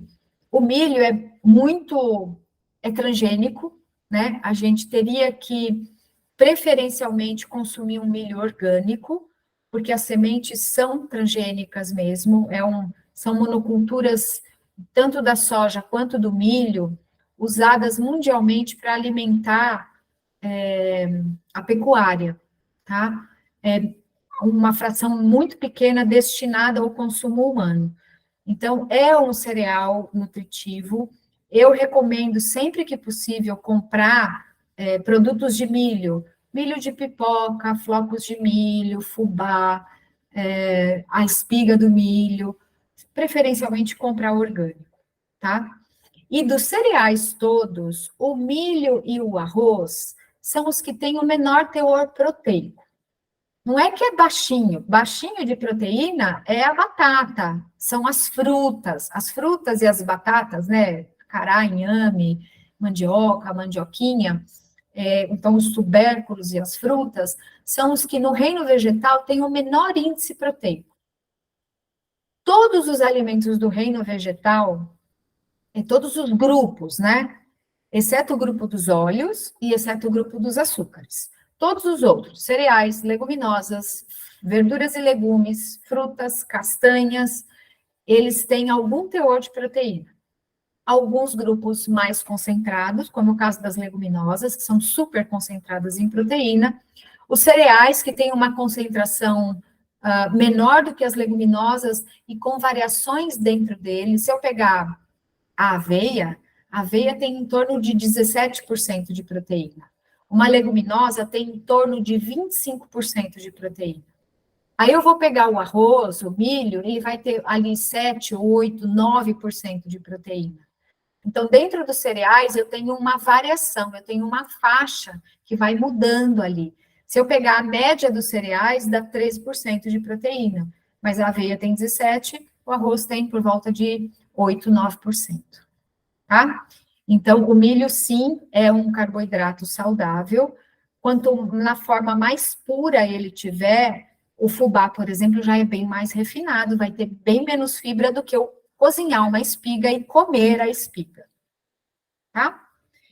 o milho é transgênico, né? A gente teria que preferencialmente consumir um milho orgânico, porque as sementes são transgênicas mesmo, são monoculturas tanto da soja quanto do milho, usadas mundialmente para alimentar a pecuária, tá? É uma fração muito pequena destinada ao consumo humano. Então, é um cereal nutritivo. Eu recomendo, sempre que possível, comprar produtos de milho, milho de pipoca, flocos de milho, fubá, a espiga do milho, preferencialmente comprar orgânico, tá? E dos cereais todos, o milho e o arroz são os que têm o menor teor proteico. Não é que é baixinho, baixinho de proteína é a batata, são as frutas e as batatas, né? Cará, inhame, mandioca, mandioquinha, então os tubérculos e as frutas são os que no reino vegetal têm o menor índice proteico. Todos os alimentos do reino vegetal, todos os grupos, né? Exceto o grupo dos óleos e exceto o grupo dos açúcares. Todos os outros, cereais, leguminosas, verduras e legumes, frutas, castanhas, eles têm algum teor de proteína. Alguns grupos mais concentrados, como o caso das leguminosas, que são super concentradas em proteína. Os cereais, que têm uma concentração menor do que as leguminosas e com variações dentro deles. Se eu pegar a aveia tem em torno de 17% de proteína. Uma leguminosa tem em torno de 25% de proteína. Aí eu vou pegar o arroz, o milho, ele vai ter ali 7, 8, 9% de proteína. Então, dentro dos cereais, eu tenho uma variação, eu tenho uma faixa que vai mudando ali. Se eu pegar a média dos cereais, dá 13% de proteína, mas a aveia tem 17%, o arroz tem por volta de 8, 9%. Tá? Então, o milho, sim, é um carboidrato saudável. Quanto na forma mais pura ele tiver, o fubá, por exemplo, já é bem mais refinado, vai ter bem menos fibra do que eu cozinhar uma espiga e comer a espiga, tá?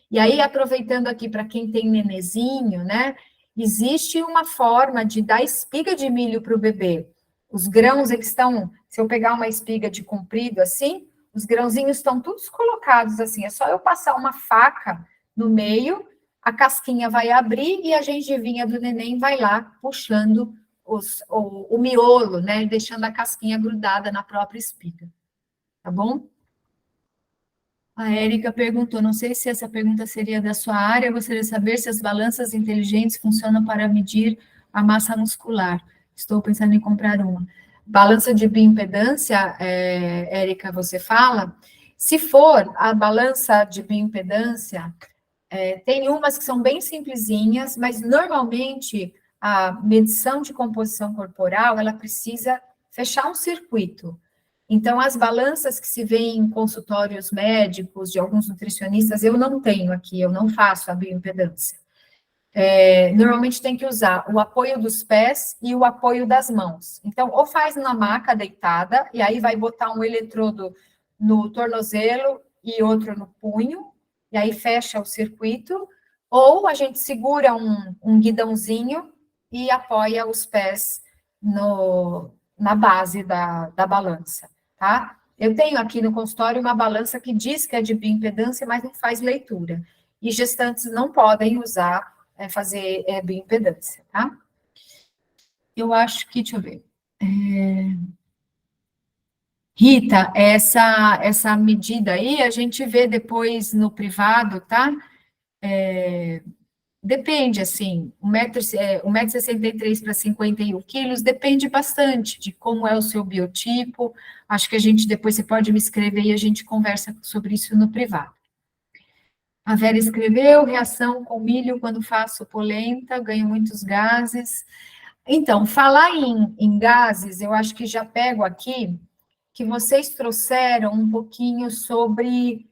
E aí, aproveitando aqui para quem tem nenezinho, né? Existe uma forma de dar espiga de milho para o bebê. Os grãos, eles estão, se eu pegar uma espiga de comprido assim, os grãozinhos estão todos colocados assim, é só eu passar uma faca no meio, a casquinha vai abrir e a gengivinha do neném vai lá puxando o miolo, né? Deixando a casquinha grudada na própria espiga. Tá bom? A Érica perguntou, não sei se essa pergunta seria da sua área, gostaria de saber se as balanças inteligentes funcionam para medir a massa muscular. Estou pensando em comprar uma. Balança de bioimpedância, Érica, você fala? Se for a balança de bioimpedância, tem umas que são bem simplesinhas, mas normalmente a medição de composição corporal, ela precisa fechar um circuito. Então, as balanças que se vêem em consultórios médicos de alguns nutricionistas, eu não tenho aqui, eu não faço a bioimpedância. Normalmente tem que usar o apoio dos pés e o apoio das mãos. Então, ou faz na maca deitada, e aí vai botar um eletrodo no tornozelo e outro no punho, e aí fecha o circuito, ou a gente segura um guidãozinho e apoia os pés na base da balança, tá? Eu tenho aqui no consultório uma balança que diz que é de bioimpedância, mas não faz leitura. E gestantes não podem usar, fazer bioimpedância, tá? Eu acho que, deixa eu ver. Rita, essa medida aí, a gente vê depois no privado, tá? Depende, assim, 1,63 m para 51 quilos, depende bastante de como é o seu biotipo. Acho que a gente, depois você pode me escrever e a gente conversa sobre isso no privado. A Vera escreveu, reação com milho quando faço polenta, ganho muitos gases. Então, falar em gases, eu acho que já pego aqui, que vocês trouxeram um pouquinho sobre,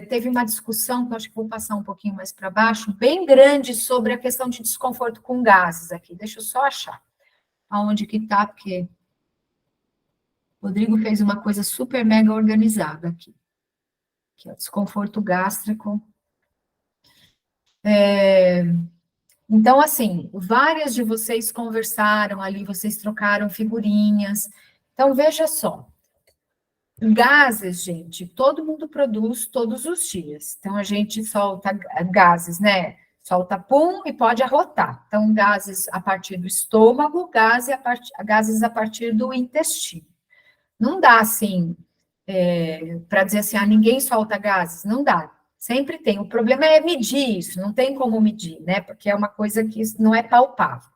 teve uma discussão, que eu acho que vou passar um pouquinho mais para baixo, bem grande sobre a questão de desconforto com gases aqui. Deixa eu só achar aonde que está, porque o Rodrigo fez uma coisa super mega organizada aqui, que é o desconforto gástrico. Então, assim, várias de vocês conversaram ali, vocês trocaram figurinhas. Então, veja só, gases, gente, todo mundo produz todos os dias. Então, a gente solta gases, né? Solta pum e pode arrotar. Então, gases a partir do estômago, gases a partir do intestino. Não dá, assim, para dizer assim, ninguém solta gases. Não dá. Sempre tem. O problema é medir isso, não tem como medir, né? Porque é uma coisa que não é palpável.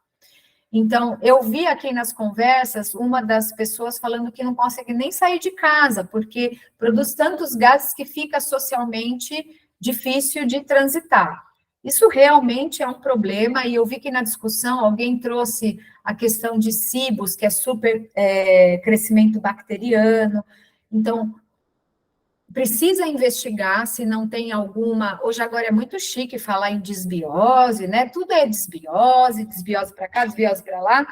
Então, eu vi aqui nas conversas uma das pessoas falando que não consegue nem sair de casa, porque produz tantos gases que fica socialmente difícil de transitar. Isso realmente é um problema, e eu vi que na discussão alguém trouxe a questão de cibos, que é super crescimento bacteriano. Então, precisa investigar se não tem alguma. Hoje agora é muito chique falar em desbiose, né? Tudo é desbiose, desbiose para cá, desbiose para lá.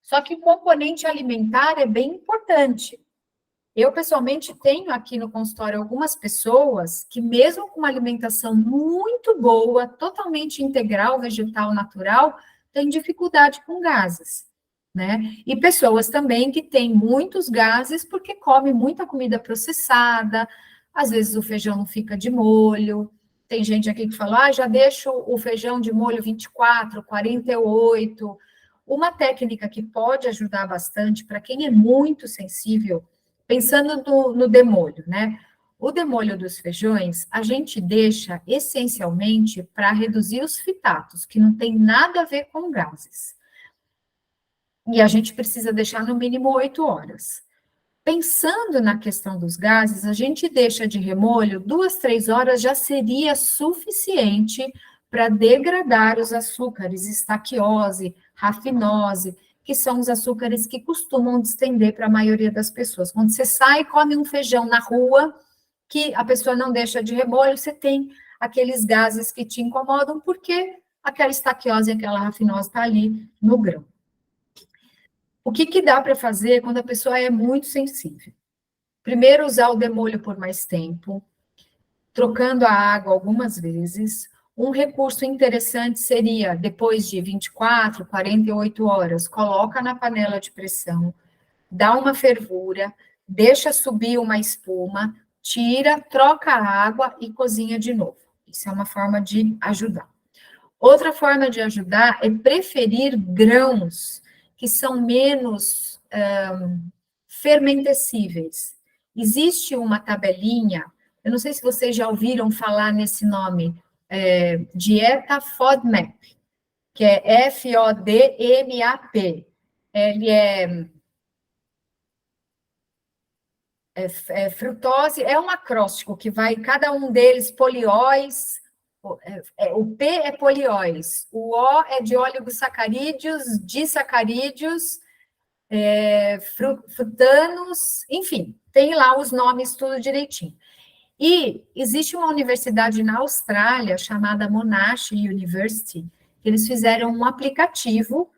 Só que o componente alimentar é bem importante. Eu, pessoalmente, tenho aqui no consultório algumas pessoas que, mesmo com uma alimentação muito boa, totalmente integral, vegetal, natural, têm dificuldade com gases, né? E pessoas também que têm muitos gases porque comem muita comida processada, às vezes o feijão não fica de molho. Tem gente aqui que fala, já deixo o feijão de molho 24, 48. Uma técnica que pode ajudar bastante para quem é muito sensível, pensando no demolho, né? O demolho dos feijões, a gente deixa essencialmente para reduzir os fitatos, que não tem nada a ver com gases. E a gente precisa deixar no mínimo 8 horas. Pensando na questão dos gases, a gente deixa de remolho 2, 3 horas já seria suficiente para degradar os açúcares, estaquiose, rafinose, que são os açúcares que costumam distender para a maioria das pessoas. Quando você sai e come um feijão na rua, que a pessoa não deixa de remolho, você tem aqueles gases que te incomodam, porque aquela estaquiose, aquela rafinose está ali no grão. O que dá para fazer quando a pessoa é muito sensível? Primeiro, usar o demolho por mais tempo, trocando a água algumas vezes. Um recurso interessante seria, depois de 24, 48 horas, coloca na panela de pressão, dá uma fervura, deixa subir uma espuma, tira, troca a água e cozinha de novo. Isso é uma forma de ajudar. Outra forma de ajudar é preferir grãos que são menos fermentecíveis. Existe uma tabelinha, eu não sei se vocês já ouviram falar nesse nome, dieta FODMAP, que é FODMAP. Ele é frutose, é um acróstico que vai, cada um deles, polióis, o P é polióis, o O é de oligosacarídeos, disacarídeos, frutanos, enfim, tem lá os nomes tudo direitinho. E existe uma universidade na Austrália chamada Monash University, que eles fizeram um aplicativo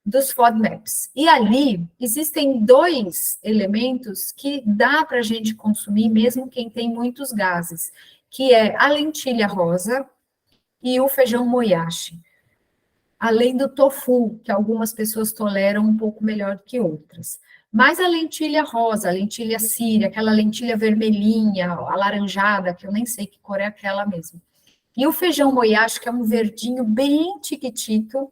dos FODMAPs. E ali existem 2 elementos que dá para a gente consumir, mesmo quem tem muitos gases, que é a lentilha rosa e o feijão moyashi. Além do tofu, que algumas pessoas toleram um pouco melhor do que outras. Mas a lentilha rosa, a lentilha síria, aquela lentilha vermelhinha, alaranjada, que eu nem sei que cor é aquela mesmo. E o feijão moyashi, que é um verdinho bem tiquitito,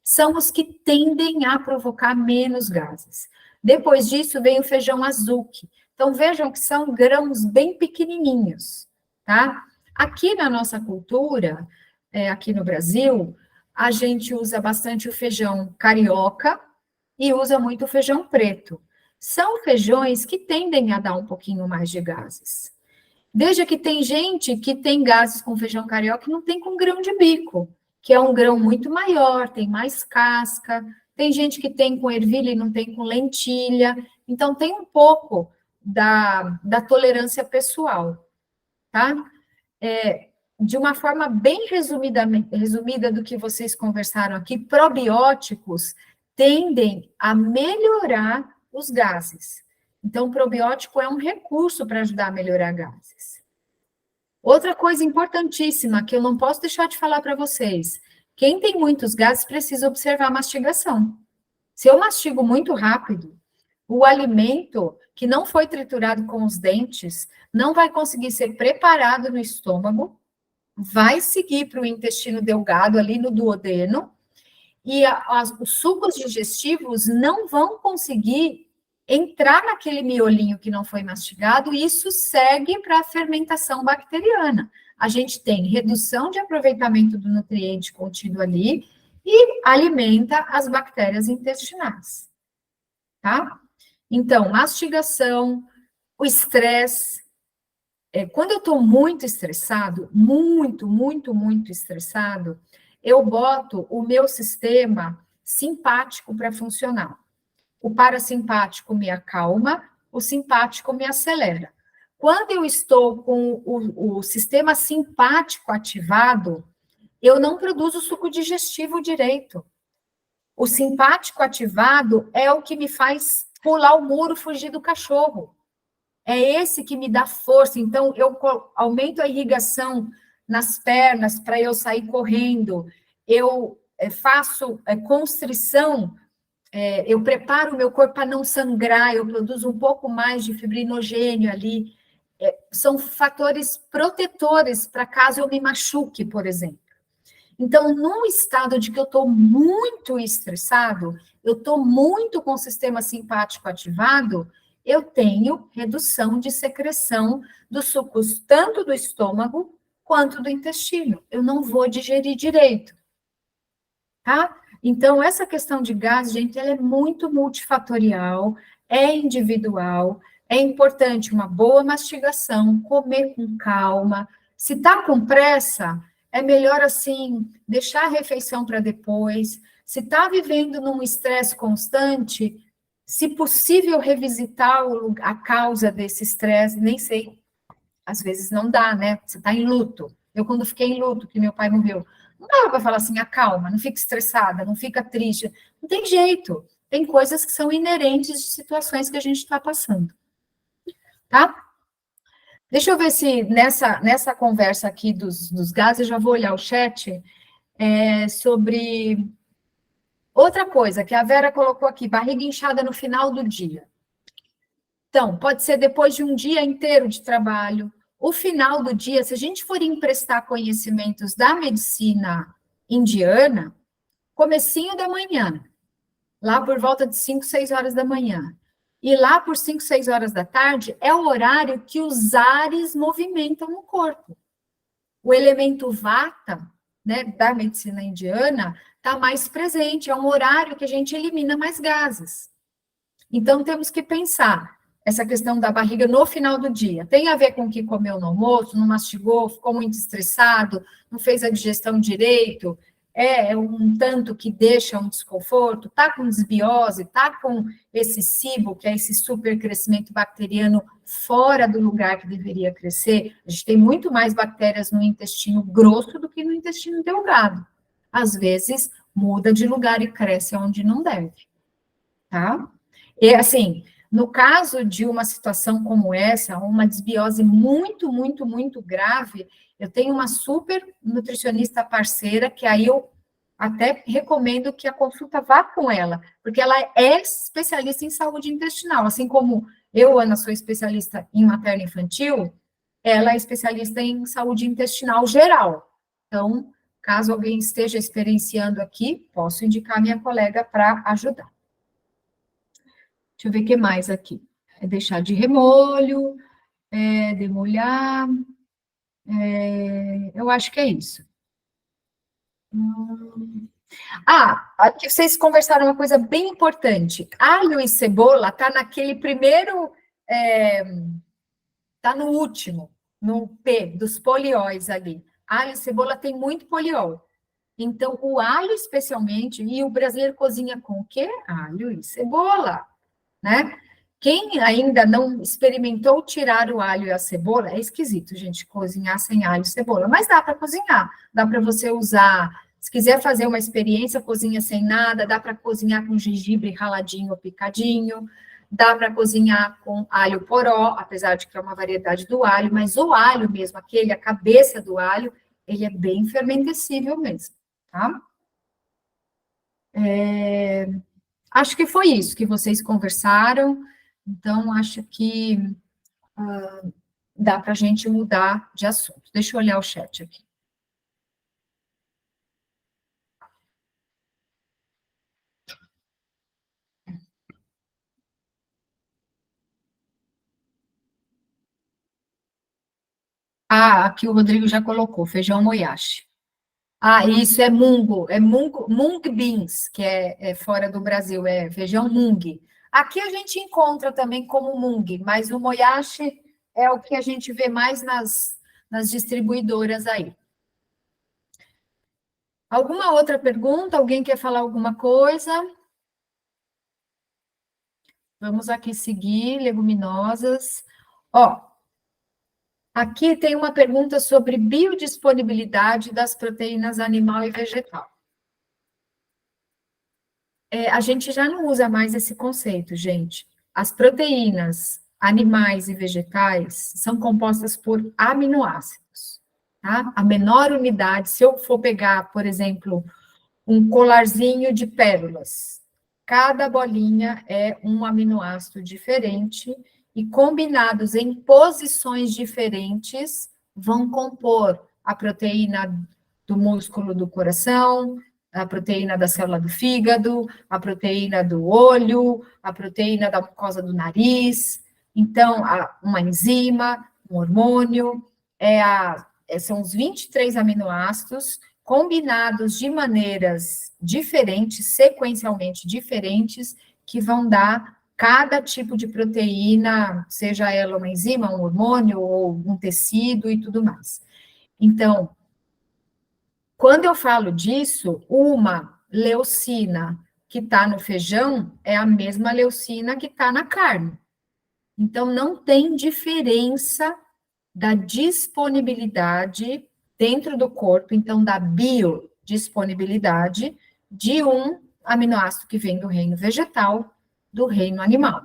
são os que tendem a provocar menos gases. Depois disso, vem o feijão azuki. Então, vejam que são grãos bem pequenininhos, tá? Aqui na nossa cultura, aqui no Brasil, a gente usa bastante o feijão carioca e usa muito o feijão preto. São feijões que tendem a dar um pouquinho mais de gases. Veja que tem gente que tem gases com feijão carioca e não tem com grão de bico, que é um grão muito maior, tem mais casca. Tem gente que tem com ervilha e não tem com lentilha. Então, tem um pouco da tolerância pessoal, tá? De uma forma bem resumida do que vocês conversaram aqui, probióticos tendem a melhorar os gases. Então, o probiótico é um recurso para ajudar a melhorar gases. Outra coisa importantíssima que eu não posso deixar de falar para vocês: quem tem muitos gases precisa observar a mastigação. Se eu mastigo muito rápido, o alimento que não foi triturado com os dentes não vai conseguir ser preparado no estômago, vai seguir para o intestino delgado, ali no duodeno, e os sucos digestivos não vão conseguir entrar naquele miolinho que não foi mastigado, e isso segue para a fermentação bacteriana. A gente tem redução de aproveitamento do nutriente contido ali e alimenta as bactérias intestinais, tá? Então, mastigação, o estresse. Quando eu estou muito estressado, muito estressado, eu boto o meu sistema simpático para funcionar. O parasimpático me acalma, o simpático me acelera. Quando eu estou com o sistema simpático ativado, eu não produzo suco digestivo direito. O simpático ativado é o que me faz pular o muro, fugir do cachorro. É esse que me dá força. Então, eu aumento a irrigação nas pernas para eu sair correndo. Eu faço constrição, eu preparo o meu corpo para não sangrar, eu produzo um pouco mais de fibrinogênio ali. São fatores protetores para caso eu me machuque, por exemplo. Então, num estado de que eu estou muito estressado, eu estou muito com o sistema simpático ativado, eu tenho redução de secreção dos sucos, tanto do estômago quanto do intestino. Eu não vou digerir direito, tá? Então, essa questão de gás, gente, ela é muito multifatorial, é individual, é importante uma boa mastigação, comer com calma. Se tá com pressa, é melhor, assim, deixar a refeição para depois. Se está vivendo num estresse constante, se possível, revisitar a causa desse estresse, nem sei, às vezes não dá, né? Você está em luto. Eu, quando fiquei em luto, que meu pai morreu, não dava para falar assim, acalma, não fica estressada, não fica triste. Não tem jeito. Tem coisas que são inerentes de situações que a gente está passando. Tá? Deixa eu ver se nessa conversa aqui dos gases, eu já vou olhar o chat, sobre outra coisa que a Vera colocou aqui, barriga inchada no final do dia. Então, pode ser depois de um dia inteiro de trabalho. O final do dia, se a gente for emprestar conhecimentos da medicina indiana, comecinho da manhã, lá por volta de 5, 6 horas da manhã, e lá por 5, 6 horas da tarde, é o horário que os ares movimentam no corpo. O elemento vata, né, da medicina indiana, está mais presente, é um horário que a gente elimina mais gases. Então, temos que pensar essa questão da barriga no final do dia. Tem a ver com o que comeu no almoço, não mastigou, ficou muito estressado, não fez a digestão direito, é um tanto que deixa um desconforto, está com desbiose, está com esse SIBO, que é esse supercrescimento bacteriano fora do lugar que deveria crescer. A gente tem muito mais bactérias no intestino grosso do que no intestino delgado. Às vezes, muda de lugar e cresce onde não deve, tá? E, assim, no caso de uma situação como essa, uma desbiose muito grave, eu tenho uma super nutricionista parceira, que aí eu até recomendo que a consulta vá com ela, porque ela é especialista em saúde intestinal, assim como eu, Ana, sou especialista em materno-infantil, ela é especialista em saúde intestinal geral. Então, caso alguém esteja experienciando aqui, posso indicar minha colega para ajudar. Deixa eu ver o que mais aqui. É deixar de remolho, demolhar. Eu acho que é isso. Aqui vocês conversaram uma coisa bem importante. Alho e cebola tá naquele primeiro, tá no último, no P, dos polióis ali. Alho e cebola tem muito poliol. Então, o alho especialmente, e o brasileiro cozinha com o quê? Alho e cebola, né? Quem ainda não experimentou tirar o alho e a cebola, é esquisito, gente, cozinhar sem alho e cebola, mas dá para cozinhar, dá para você usar, se quiser fazer uma experiência, cozinha sem nada, dá para cozinhar com gengibre raladinho ou picadinho, dá para cozinhar com alho poró, apesar de que é uma variedade do alho, mas o alho mesmo, aquele, a cabeça do alho, ele é bem fermentecível mesmo, tá? Acho que foi isso que vocês conversaram, então acho que dá para a gente mudar de assunto. Deixa eu olhar o chat aqui. Aqui o Rodrigo já colocou, feijão moyashi. Isso mung beans, que é fora do Brasil, é feijão mung. Aqui a gente encontra também como mung, mas o moyashi é o que a gente vê mais nas distribuidoras aí. Alguma outra pergunta? Alguém quer falar alguma coisa? Vamos aqui seguir, leguminosas. Aqui tem uma pergunta sobre biodisponibilidade das proteínas animal e vegetal. A gente já não usa mais esse conceito, gente. As proteínas animais e vegetais são compostas por aminoácidos, tá? A menor unidade, se eu for pegar, por exemplo, um colarzinho de pérolas, cada bolinha é um aminoácido diferente e combinados em posições diferentes vão compor a proteína do músculo do coração, a proteína da célula do fígado, a proteína do olho, a proteína da mucosa do nariz. Então, uma enzima, um hormônio, são os 23 aminoácidos combinados de maneiras diferentes, sequencialmente diferentes, que vão dar cada tipo de proteína, seja ela uma enzima, um hormônio ou um tecido e tudo mais. Então, quando eu falo disso, uma leucina que está no feijão é a mesma leucina que está na carne. Então, não tem diferença da disponibilidade dentro do corpo, então, da biodisponibilidade de um aminoácido que vem do reino vegetal, do reino animal,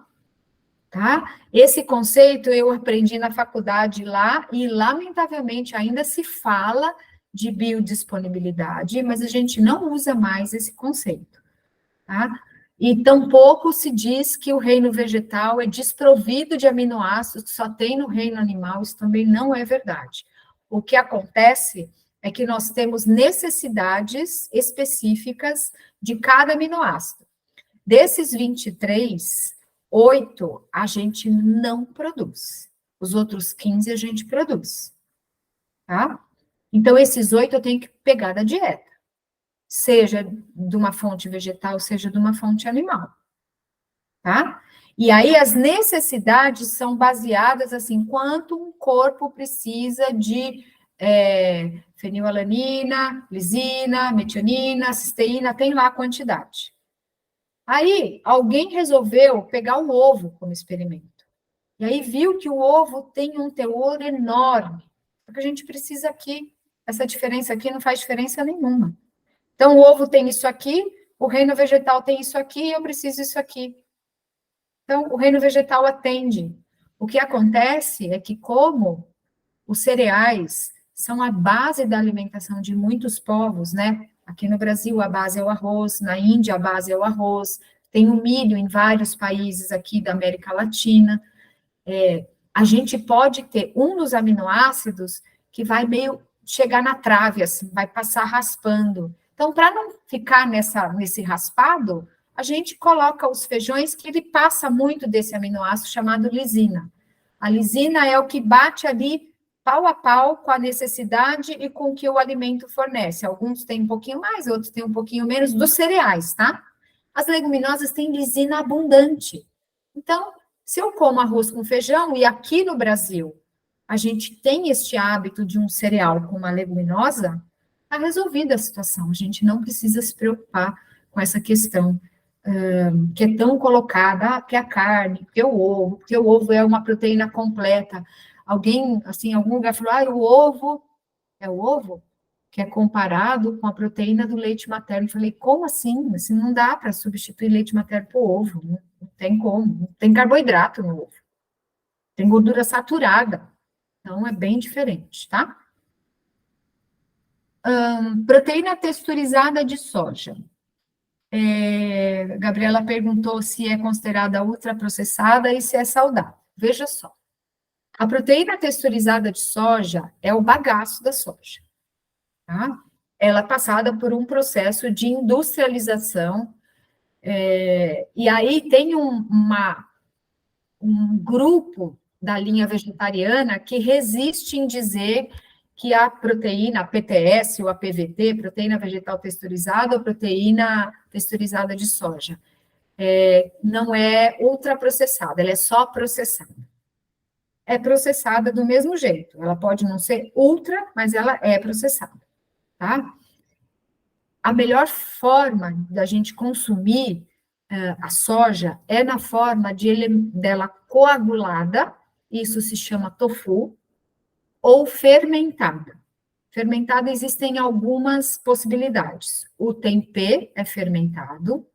tá? Esse conceito eu aprendi na faculdade lá, e lamentavelmente ainda se fala de biodisponibilidade, mas a gente não usa mais esse conceito, tá? E tampouco se diz que o reino vegetal é desprovido de aminoácidos, que só tem no reino animal, isso também não é verdade. O que acontece é que nós temos necessidades específicas de cada aminoácido. Desses 23, 8 a gente não produz. Os outros 15 a gente produz, tá? Então, esses 8 eu tenho que pegar da dieta, seja de uma fonte vegetal, seja de uma fonte animal, tá? E aí as necessidades são baseadas assim, quanto um corpo precisa de fenilalanina, lisina, metionina, cisteína, tem lá a quantidade. Aí alguém resolveu pegar o ovo como experimento. E aí viu que o ovo tem um teor enorme, porque a gente precisa aqui, essa diferença aqui não faz diferença nenhuma. Então, o ovo tem isso aqui, o reino vegetal tem isso aqui, eu preciso isso aqui. Então, o reino vegetal atende. O que acontece é que, como os cereais são a base da alimentação de muitos povos, né? Aqui no Brasil, a base é o arroz, na Índia, a base é o arroz, tem o milho em vários países aqui da América Latina. A gente pode ter um dos aminoácidos que vai meio chegar na trave, assim, vai passar raspando. Então, para não ficar nesse raspado, a gente coloca os feijões que ele passa muito desse aminoácido chamado lisina. A lisina é o que bate ali pau a pau com a necessidade e com o que o alimento fornece. Alguns têm um pouquinho mais, outros têm um pouquinho menos, dos cereais, tá? As leguminosas têm lisina abundante. Então, se eu como arroz com feijão, e aqui no Brasil a gente tem este hábito de um cereal com uma leguminosa, está resolvida a situação. A gente não precisa se preocupar com essa questão que é tão colocada, que é a carne, porque o ovo é uma proteína completa. Alguém, assim, em algum lugar falou, o ovo é o ovo que é comparado com a proteína do leite materno. Eu falei, como assim? Assim não dá para substituir leite materno por ovo, não tem como, não tem carboidrato no ovo, tem gordura saturada, então é bem diferente, tá? Proteína texturizada de soja. Gabriela perguntou se é considerada ultraprocessada e se é saudável. Veja só, a proteína texturizada de soja é o bagaço da soja, tá? Ela é passada por um processo de industrialização, e aí tem um grupo da linha vegetariana que resiste em dizer que a proteína, a PTS ou a PVT, proteína vegetal texturizada ou proteína texturizada de soja, não é ultraprocessada, ela é só processada. É processada do mesmo jeito, ela pode não ser ultra, mas ela é processada, tá? A melhor forma da gente consumir a soja é na forma dela coagulada, isso se chama tofu, ou fermentada. Fermentada existem algumas possibilidades. O tempê é fermentado,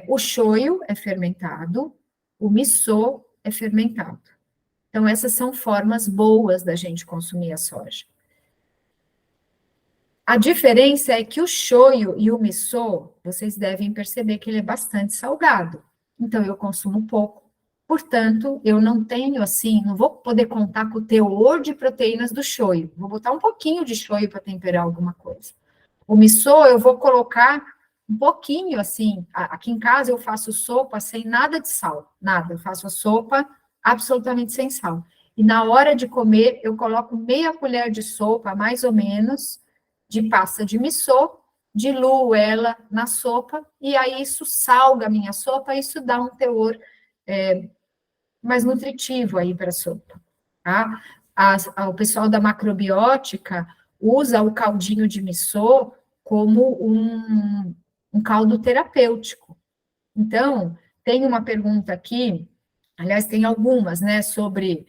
o shoyu é fermentado, o miso é fermentado. Então, essas são formas boas da gente consumir a soja. A diferença é que o shoyu e o miso, vocês devem perceber que ele é bastante salgado. Então, eu consumo pouco. Portanto, eu não tenho, assim, não vou poder contar com o teor de proteínas do shoyu. Vou botar um pouquinho de shoyu para temperar alguma coisa. O miso, eu vou colocar um pouquinho, assim. Aqui em casa eu faço sopa sem nada de sal, nada. Eu faço a sopa absolutamente sem sal. E na hora de comer, eu coloco meia colher de sopa, mais ou menos, de pasta de miso, diluo ela na sopa, e aí isso salga a minha sopa, isso dá um teor mais nutritivo aí para a sopa, tá? O pessoal da macrobiótica usa o caldinho de miso como um caldo terapêutico. Então, tem uma pergunta aqui, aliás, tem algumas, né, sobre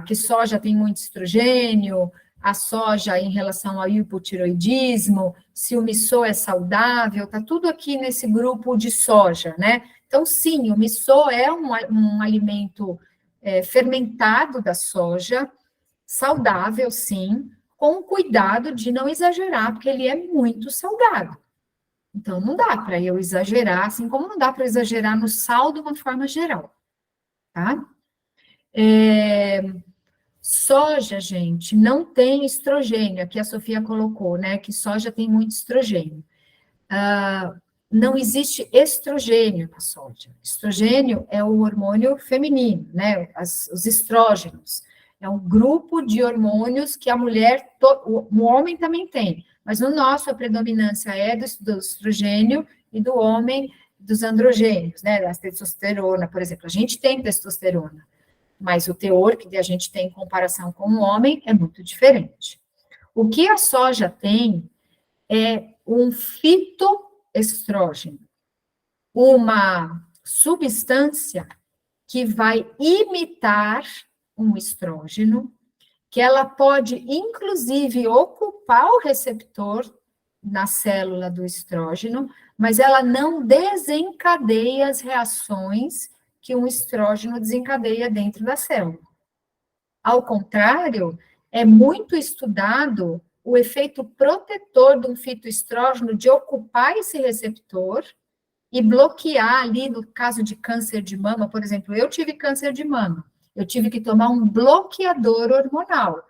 que soja tem muito estrogênio, a soja em relação ao hipotiroidismo, se o miso é saudável, tá tudo aqui nesse grupo de soja, né? Então, sim, o miso é um alimento fermentado da soja, saudável, sim, com cuidado de não exagerar, porque ele é muito salgado. Então, não dá para eu exagerar, assim como não dá para exagerar no sal de uma forma geral, tá? Soja, gente, não tem estrogênio, aqui a Sofia colocou, né, que soja tem muito estrogênio. Não existe estrogênio na soja. Estrogênio é o hormônio feminino, né, os estrógenos. É um grupo de hormônios que a mulher, o homem também tem, mas no nosso a predominância é do estrogênio e do homem dos androgênios, né, da testosterona, por exemplo. A gente tem testosterona, mas o teor que a gente tem em comparação com o homem é muito diferente. O que a soja tem é um fitoestrógeno, uma substância que vai imitar um estrógeno, que ela pode, inclusive, ocupar o receptor na célula do estrógeno, mas ela não desencadeia as reações que um estrógeno desencadeia dentro da célula. Ao contrário, é muito estudado o efeito protetor de um fitoestrógeno de ocupar esse receptor e bloquear ali, no caso de câncer de mama, por exemplo, eu tive câncer de mama, eu tive que tomar um bloqueador hormonal.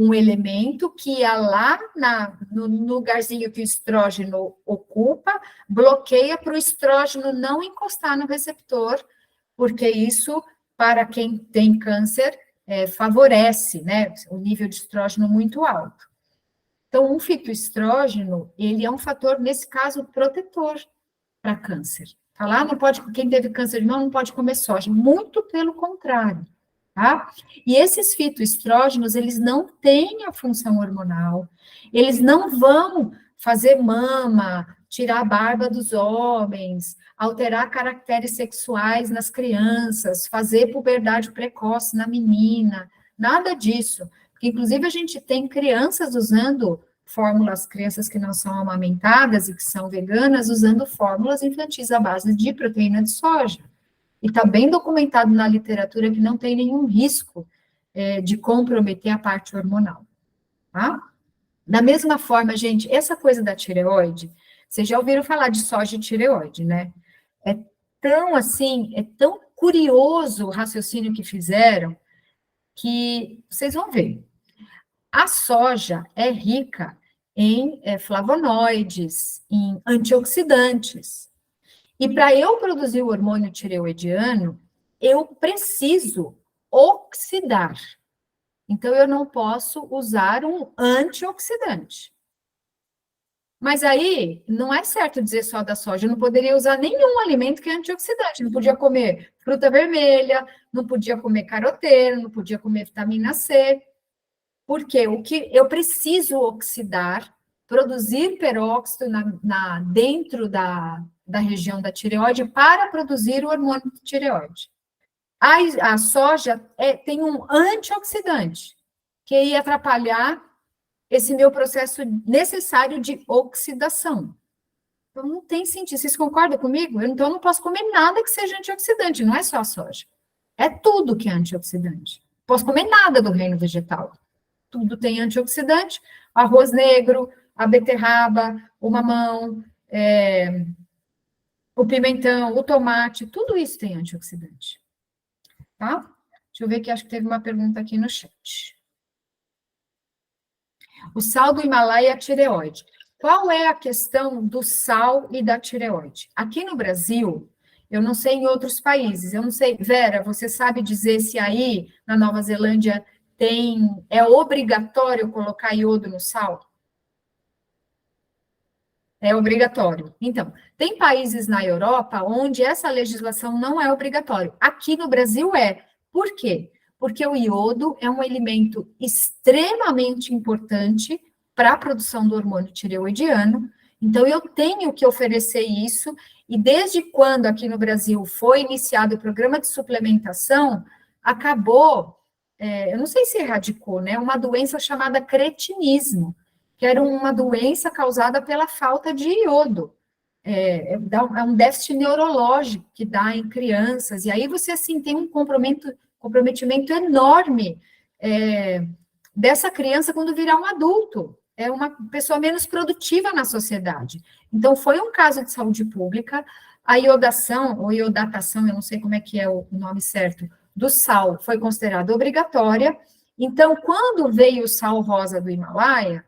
um elemento que ia lá no lugarzinho que o estrógeno ocupa, bloqueia para o estrógeno não encostar no receptor, porque isso, para quem tem câncer, favorece, né, o nível de estrógeno muito alto. Então, um fitoestrógeno, ele é um fator, nesse caso, protetor para câncer. Falar, não pode, quem teve câncer de mama não pode comer soja. Muito pelo contrário, tá? E esses fitoestrógenos, eles não têm a função hormonal, eles não vão fazer mama, tirar a barba dos homens, alterar caracteres sexuais nas crianças, fazer puberdade precoce na menina, nada disso. Porque, inclusive, a gente tem crianças usando fórmulas, crianças que não são amamentadas e que são veganas, usando fórmulas infantis à base de proteína de soja. E está bem documentado na literatura que não tem nenhum risco de comprometer a parte hormonal, tá? Da mesma forma, gente, essa coisa da tireoide, vocês já ouviram falar de soja e tireoide, né? É tão assim, é tão curioso o raciocínio que fizeram, que vocês vão ver. A soja é rica em flavonoides, em antioxidantes. E para eu produzir o hormônio tireoidiano, eu preciso oxidar. Então, eu não posso usar um antioxidante. Mas aí, não é certo dizer só da soja, eu não poderia usar nenhum alimento que é antioxidante, não podia comer fruta vermelha, não podia comer caroteiro, não podia comer vitamina C, porque o que eu preciso oxidar, produzir peróxido dentro da região da tireoide para produzir o hormônio de tireoide. A soja tem um antioxidante, que ia atrapalhar esse meu processo necessário de oxidação. Então, não tem sentido. Vocês concordam comigo? Então, eu não posso comer nada que seja antioxidante, não é só a soja. É tudo que é antioxidante. Não posso comer nada do reino vegetal. Tudo tem antioxidante. Arroz negro, a beterraba, o mamão, o pimentão, o tomate, tudo isso tem antioxidante. Tá? Deixa eu ver aqui, acho que teve uma pergunta aqui no chat. O sal do Himalaia e a tireoide. Qual é a questão do sal e da tireoide? Aqui no Brasil, eu não sei em outros países, eu não sei, Vera, você sabe dizer se aí na Nova Zelândia é obrigatório colocar iodo no sal? É obrigatório. Então, tem países na Europa onde essa legislação não é obrigatória. Aqui no Brasil é. Por quê? Porque o iodo é um elemento extremamente importante para a produção do hormônio tireoidiano, então eu tenho que oferecer isso, e desde quando aqui no Brasil foi iniciado o programa de suplementação, acabou, eu não sei se erradicou, né, uma doença chamada cretinismo, que era uma doença causada pela falta de iodo. É um déficit neurológico que dá em crianças, e aí você, assim, tem um comprometimento enorme dessa criança quando virar um adulto. É uma pessoa menos produtiva na sociedade. Então, foi um caso de saúde pública, a iodação, ou iodatação, eu não sei como é que é o nome certo, do sal foi considerada obrigatória. Então, quando veio o sal rosa do Himalaia,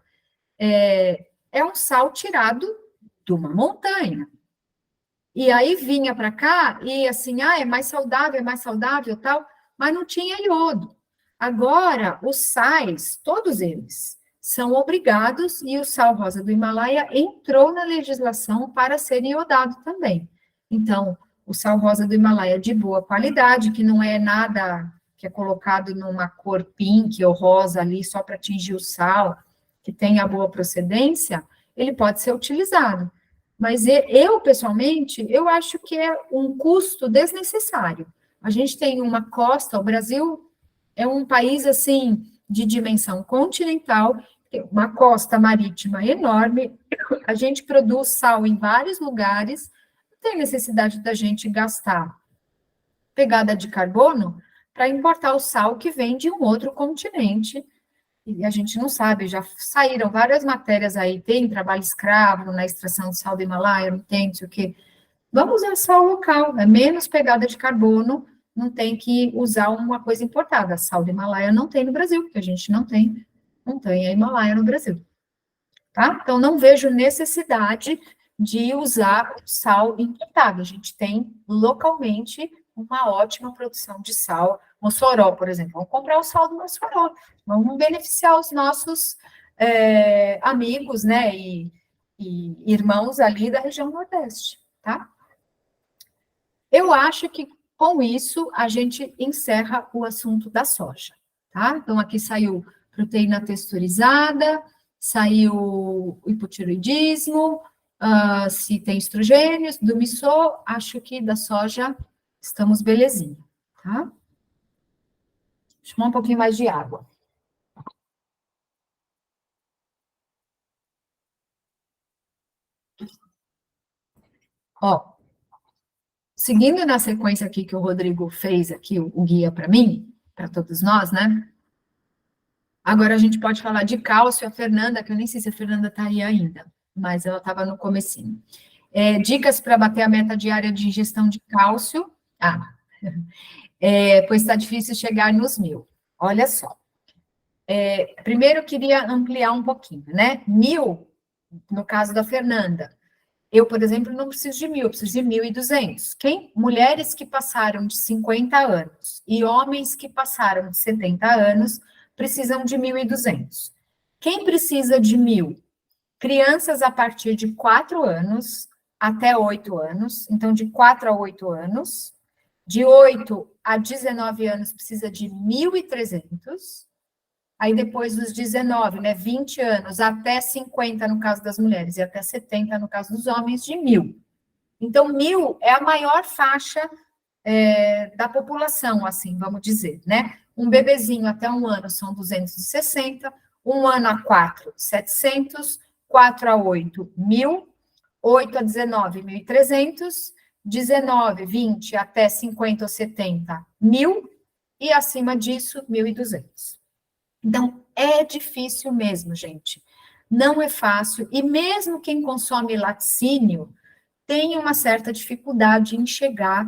é um sal tirado de uma montanha. E aí vinha para cá e assim, é mais saudável, tal, mas não tinha iodo. Agora, os sais, todos eles, são obrigados, e o sal rosa do Himalaia entrou na legislação para ser iodado também. Então, o sal rosa do Himalaia de boa qualidade, que não é nada que é colocado numa cor pink ou rosa ali só para atingir o sal, que tenha boa procedência, ele pode ser utilizado. Mas eu, pessoalmente, eu acho que é um custo desnecessário. A gente tem uma costa, o Brasil é um país, assim, de dimensão continental, uma costa marítima enorme, a gente produz sal em vários lugares, não tem necessidade da gente gastar pegada de carbono para importar o sal que vem de um outro continente, e a gente não sabe, já saíram várias matérias aí, tem trabalho escravo na extração de sal do Himalaia, não tem, não sei o quê. Vamos usar sal local, é menos pegada de carbono, não tem que usar uma coisa importada. Sal do Himalaia não tem no Brasil, porque a gente não tem montanha Himalaia no Brasil, tá? Então, não vejo necessidade de usar sal importado. A gente tem localmente uma ótima produção de sal. Mossoró, por exemplo, vamos comprar o sal do Mossoró, vamos beneficiar os nossos amigos, né, e irmãos ali da região Nordeste, tá? Eu acho que com isso a gente encerra o assunto da soja, tá? Então aqui saiu proteína texturizada, saiu o hipotiroidismo, se tem estrogênios, do missô, acho que da soja estamos belezinha, tá? Deixa eu tomar um pouquinho mais de água. Ó, seguindo na sequência aqui que o Rodrigo fez aqui, o guia para mim, para todos nós, né? Agora a gente pode falar de cálcio, a Fernanda, que eu nem sei se a Fernanda está aí ainda, mas ela estava no comecinho. Dicas para bater a meta diária de ingestão de cálcio. Pois está difícil chegar nos 1.000. Olha só. Primeiro eu queria ampliar um pouquinho, né? 1.000, no caso da Fernanda. Eu, por exemplo, não preciso de 1.000, eu preciso de 1.200. Mulheres que passaram de 50 anos e homens que passaram de 70 anos precisam de 1.200. Quem precisa de 1.000? Crianças a partir de 4 anos até 8 anos, então de 4 a 8 anos. De 8 a 19 anos precisa de 1.300. Aí depois dos 19, né, 20 anos, até 50 no caso das mulheres e até 70 no caso dos homens, de 1.000. Então, 1.000 é a maior faixa da população, assim, vamos dizer, né? Um bebezinho até 1 ano são 260, 1 ano a 4, 700, 4 a 8, 1.000, 8 a 19, 1.300, 19, 20 até 50 ou 70, 1.000, e acima disso, 1.200. Então, é difícil mesmo, gente. Não é fácil, e mesmo quem consome laticínio tem uma certa dificuldade em chegar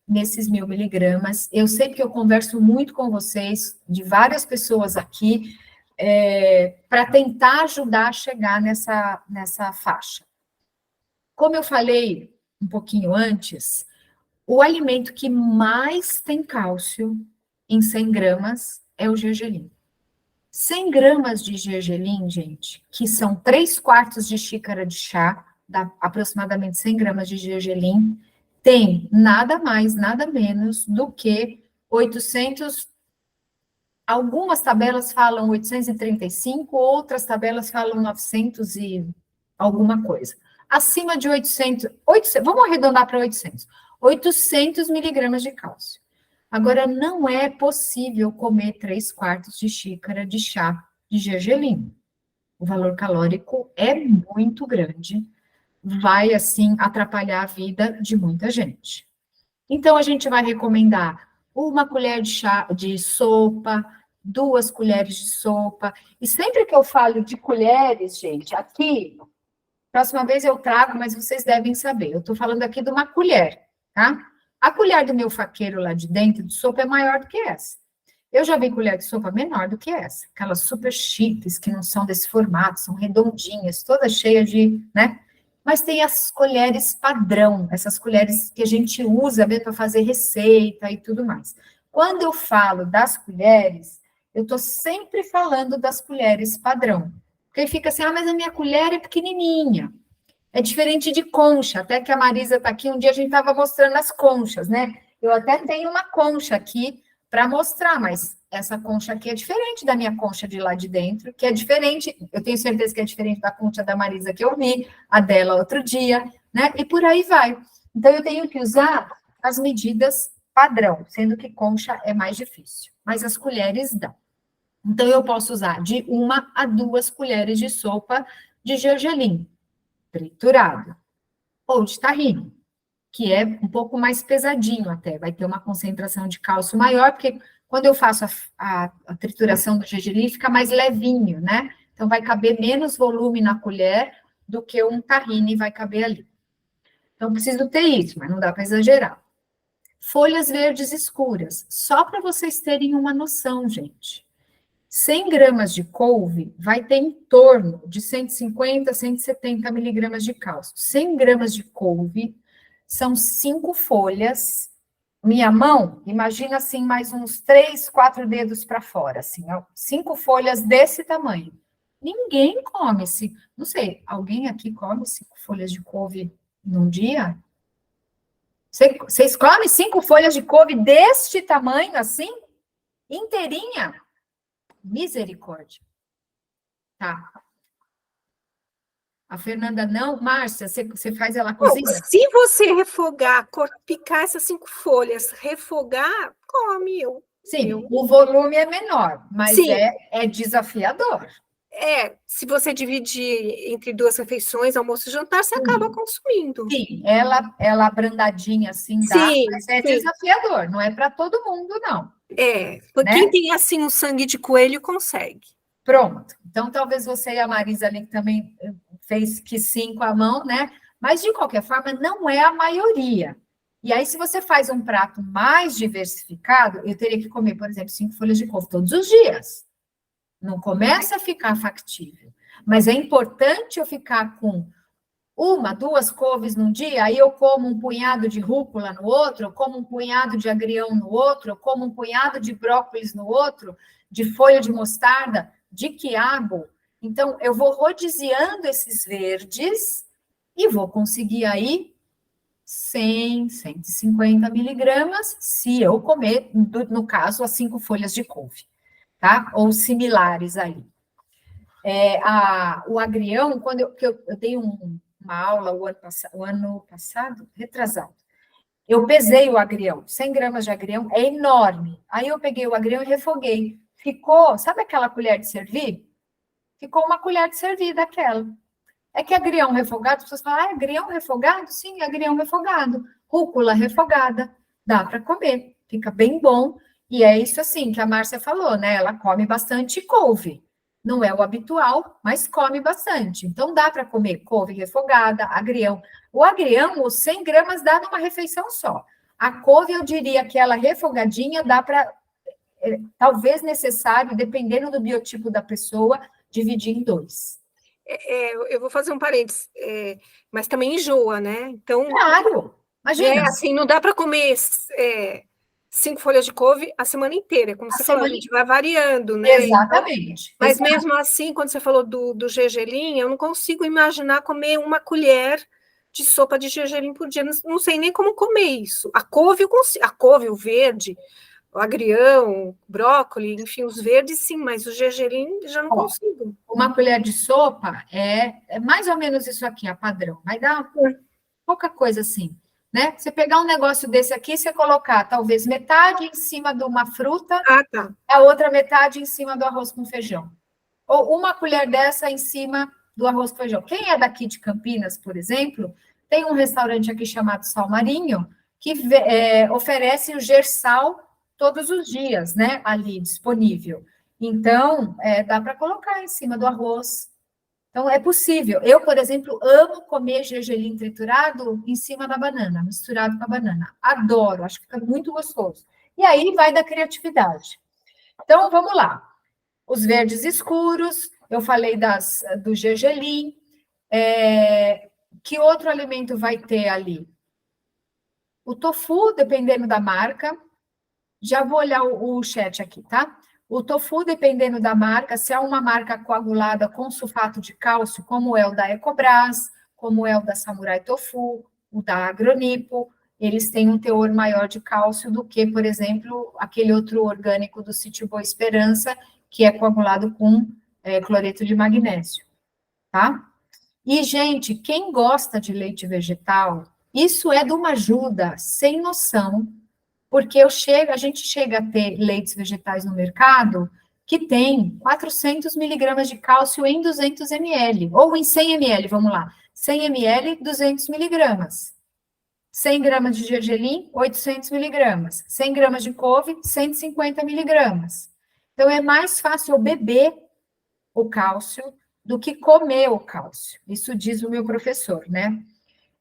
nesses 1.000 miligramas. Eu sei que eu converso muito com vocês, de várias pessoas aqui, para tentar ajudar a chegar nessa faixa. Como eu falei um pouquinho antes, o alimento que mais tem cálcio em 100 gramas é o gergelim. 100 gramas de gergelim, gente, que são 3/4 de xícara de chá, dá aproximadamente 100 gramas de gergelim, tem nada mais, nada menos do que 800. Algumas tabelas falam 835, outras tabelas falam 900 e alguma coisa. Acima de 800, vamos arredondar para 800. 800 miligramas de cálcio. Agora, não é possível comer 3/4 de xícara de chá de gergelim. O valor calórico é muito grande, vai, assim, atrapalhar a vida de muita gente. Então, a gente vai recomendar 1 colher de chá de sopa, 2 colheres de sopa. E sempre que eu falo de colheres, gente, aqui, próxima vez eu trago, mas vocês devem saber. Eu estou falando aqui de uma colher, tá? A colher do meu faqueiro lá de dentro de sopa é maior do que essa. Eu já vi colher de sopa menor do que essa. Aquelas super chiques, que não são desse formato, são redondinhas, toda cheia de, né? Mas tem as colheres padrão, essas colheres que a gente usa para fazer receita e tudo mais. Quando eu falo das colheres, eu estou sempre falando das colheres padrão. Porque fica assim, mas a minha colher é pequenininha. É diferente de concha, até que a Marisa está aqui, um dia a gente estava mostrando as conchas, né? Eu até tenho uma concha aqui para mostrar, mas essa concha aqui é diferente da minha concha de lá de dentro, que é diferente, eu tenho certeza que é diferente da concha da Marisa que eu vi, a dela outro dia, né? E por aí vai. Então, eu tenho que usar as medidas padrão, sendo que concha é mais difícil, mas as colheres dão. Então, eu posso usar de 1 a 2 colheres de sopa de gergelim triturado, ou de tahine, que é um pouco mais pesadinho até, vai ter uma concentração de cálcio maior, porque quando eu faço a trituração do gergelim, fica mais levinho, né? Então, vai caber menos volume na colher do que um tahine vai caber ali. Então, preciso ter isso, mas não dá para exagerar. Folhas verdes escuras, só para vocês terem uma noção, gente. 100 gramas de couve vai ter em torno de 150 a 170 miligramas de cálcio. 100 gramas de couve são 5 folhas. Minha mão, imagina assim, mais uns 3, 4 dedos para fora, assim, ó, 5 folhas desse tamanho. Ninguém come, não sei, alguém aqui come 5 folhas de couve num dia? Vocês comem 5 folhas de couve deste tamanho, assim? Inteirinha? Misericórdia. Tá. A Fernanda não. Márcia, você faz ela cozinha? Se você refogar, picar essas 5 folhas, refogar, come. Sim, o volume é menor, mas Sim. É desafiador. Se você dividir entre 2 refeições, almoço e jantar, você acaba consumindo. Sim, ela abrandadinha assim dá, mas desafiador, não é para todo mundo, não. Porque quem tem assim um sangue de coelho consegue. Pronto. Então, talvez você e a Marisa ali que também fez que sim com a mão, né? Mas, de qualquer forma, não é a maioria. E aí, se você faz um prato mais diversificado, eu teria que comer, por exemplo, 5 folhas de couve todos os dias. Não começa a ficar factível. Mas é importante eu ficar com 1, 2 couves num dia, aí eu como um punhado de rúcula no outro, eu como um punhado de agrião no outro, eu como um punhado de brócolis no outro, de folha de mostarda, de quiabo. Então, eu vou rodiziando esses verdes e vou conseguir aí 100, 150 miligramas, se eu comer, no caso, as 5 folhas de couve, tá? Ou similares aí. O agrião, quando eu dei uma aula o ano passado, retrasado, eu pesei o agrião, 100 gramas de agrião, é enorme. Aí eu peguei o agrião e refoguei. Ficou, sabe aquela colher de servir? Ficou uma colher de servir daquela. É que agrião refogado, as pessoas falam, agrião refogado? Sim, agrião refogado. Rúcula refogada, dá para comer, fica bem bom. E é isso assim que a Márcia falou, né? Ela come bastante couve. Não é o habitual, mas come bastante. Então, dá para comer couve refogada, agrião. O agrião, os 100 gramas dá numa refeição só. A couve, eu diria que ela refogadinha dá para, talvez necessário, dependendo do biotipo da pessoa, dividir em 2. Eu vou fazer um parênteses, mas também enjoa, né? Então, claro, imagina. Assim, não dá para comer 5 folhas de couve a semana inteira, como você falou, a gente vai variando, né? Exatamente. Então, mas mesmo assim, quando você falou do gergelim, eu não consigo imaginar comer 1 colher de sopa de gergelim por dia, não sei nem como comer isso. A couve, eu consigo, a couve, o verde, o agrião, o brócolis, enfim, os verdes sim, mas o gergelim já não consigo. Uma colher de sopa é mais ou menos isso aqui, a padrão. Vai dar pouca coisa assim, né? Você pegar um negócio desse aqui, você colocar talvez metade em cima de uma fruta, a outra metade em cima do arroz com feijão. Ou uma colher dessa em cima do arroz com feijão. Quem é daqui de Campinas, por exemplo, tem um restaurante aqui chamado Sal Marinho, que oferece o gersal todos os dias, né? Ali disponível. Então, dá para colocar em cima do arroz. Então, é possível. Eu, por exemplo, amo comer gergelim triturado em cima da banana, misturado com a banana. Adoro, acho que fica muito gostoso. E aí vai da criatividade. Então, vamos lá. Os verdes escuros, eu falei do gergelim. Que outro alimento vai ter ali? O tofu, dependendo da marca. Já vou olhar o chat aqui, tá? O tofu, dependendo da marca, se é uma marca coagulada com sulfato de cálcio, como é o da Ecobras, como é o da Samurai Tofu, o da Agronipo, eles têm um teor maior de cálcio do que, por exemplo, aquele outro orgânico do Sítio Boa Esperança, que é coagulado com cloreto de magnésio, tá? E, gente, quem gosta de leite vegetal, isso é de uma ajuda sem noção, porque a gente chega a ter leites vegetais no mercado que tem 400 miligramas de cálcio em 200 ml, ou em 100 ml, vamos lá, 100 ml, 200 miligramas. 100 gramas de gergelim, 800 miligramas. 100 gramas de couve, 150 miligramas. Então, é mais fácil eu beber o cálcio do que comer o cálcio. Isso diz o meu professor, né?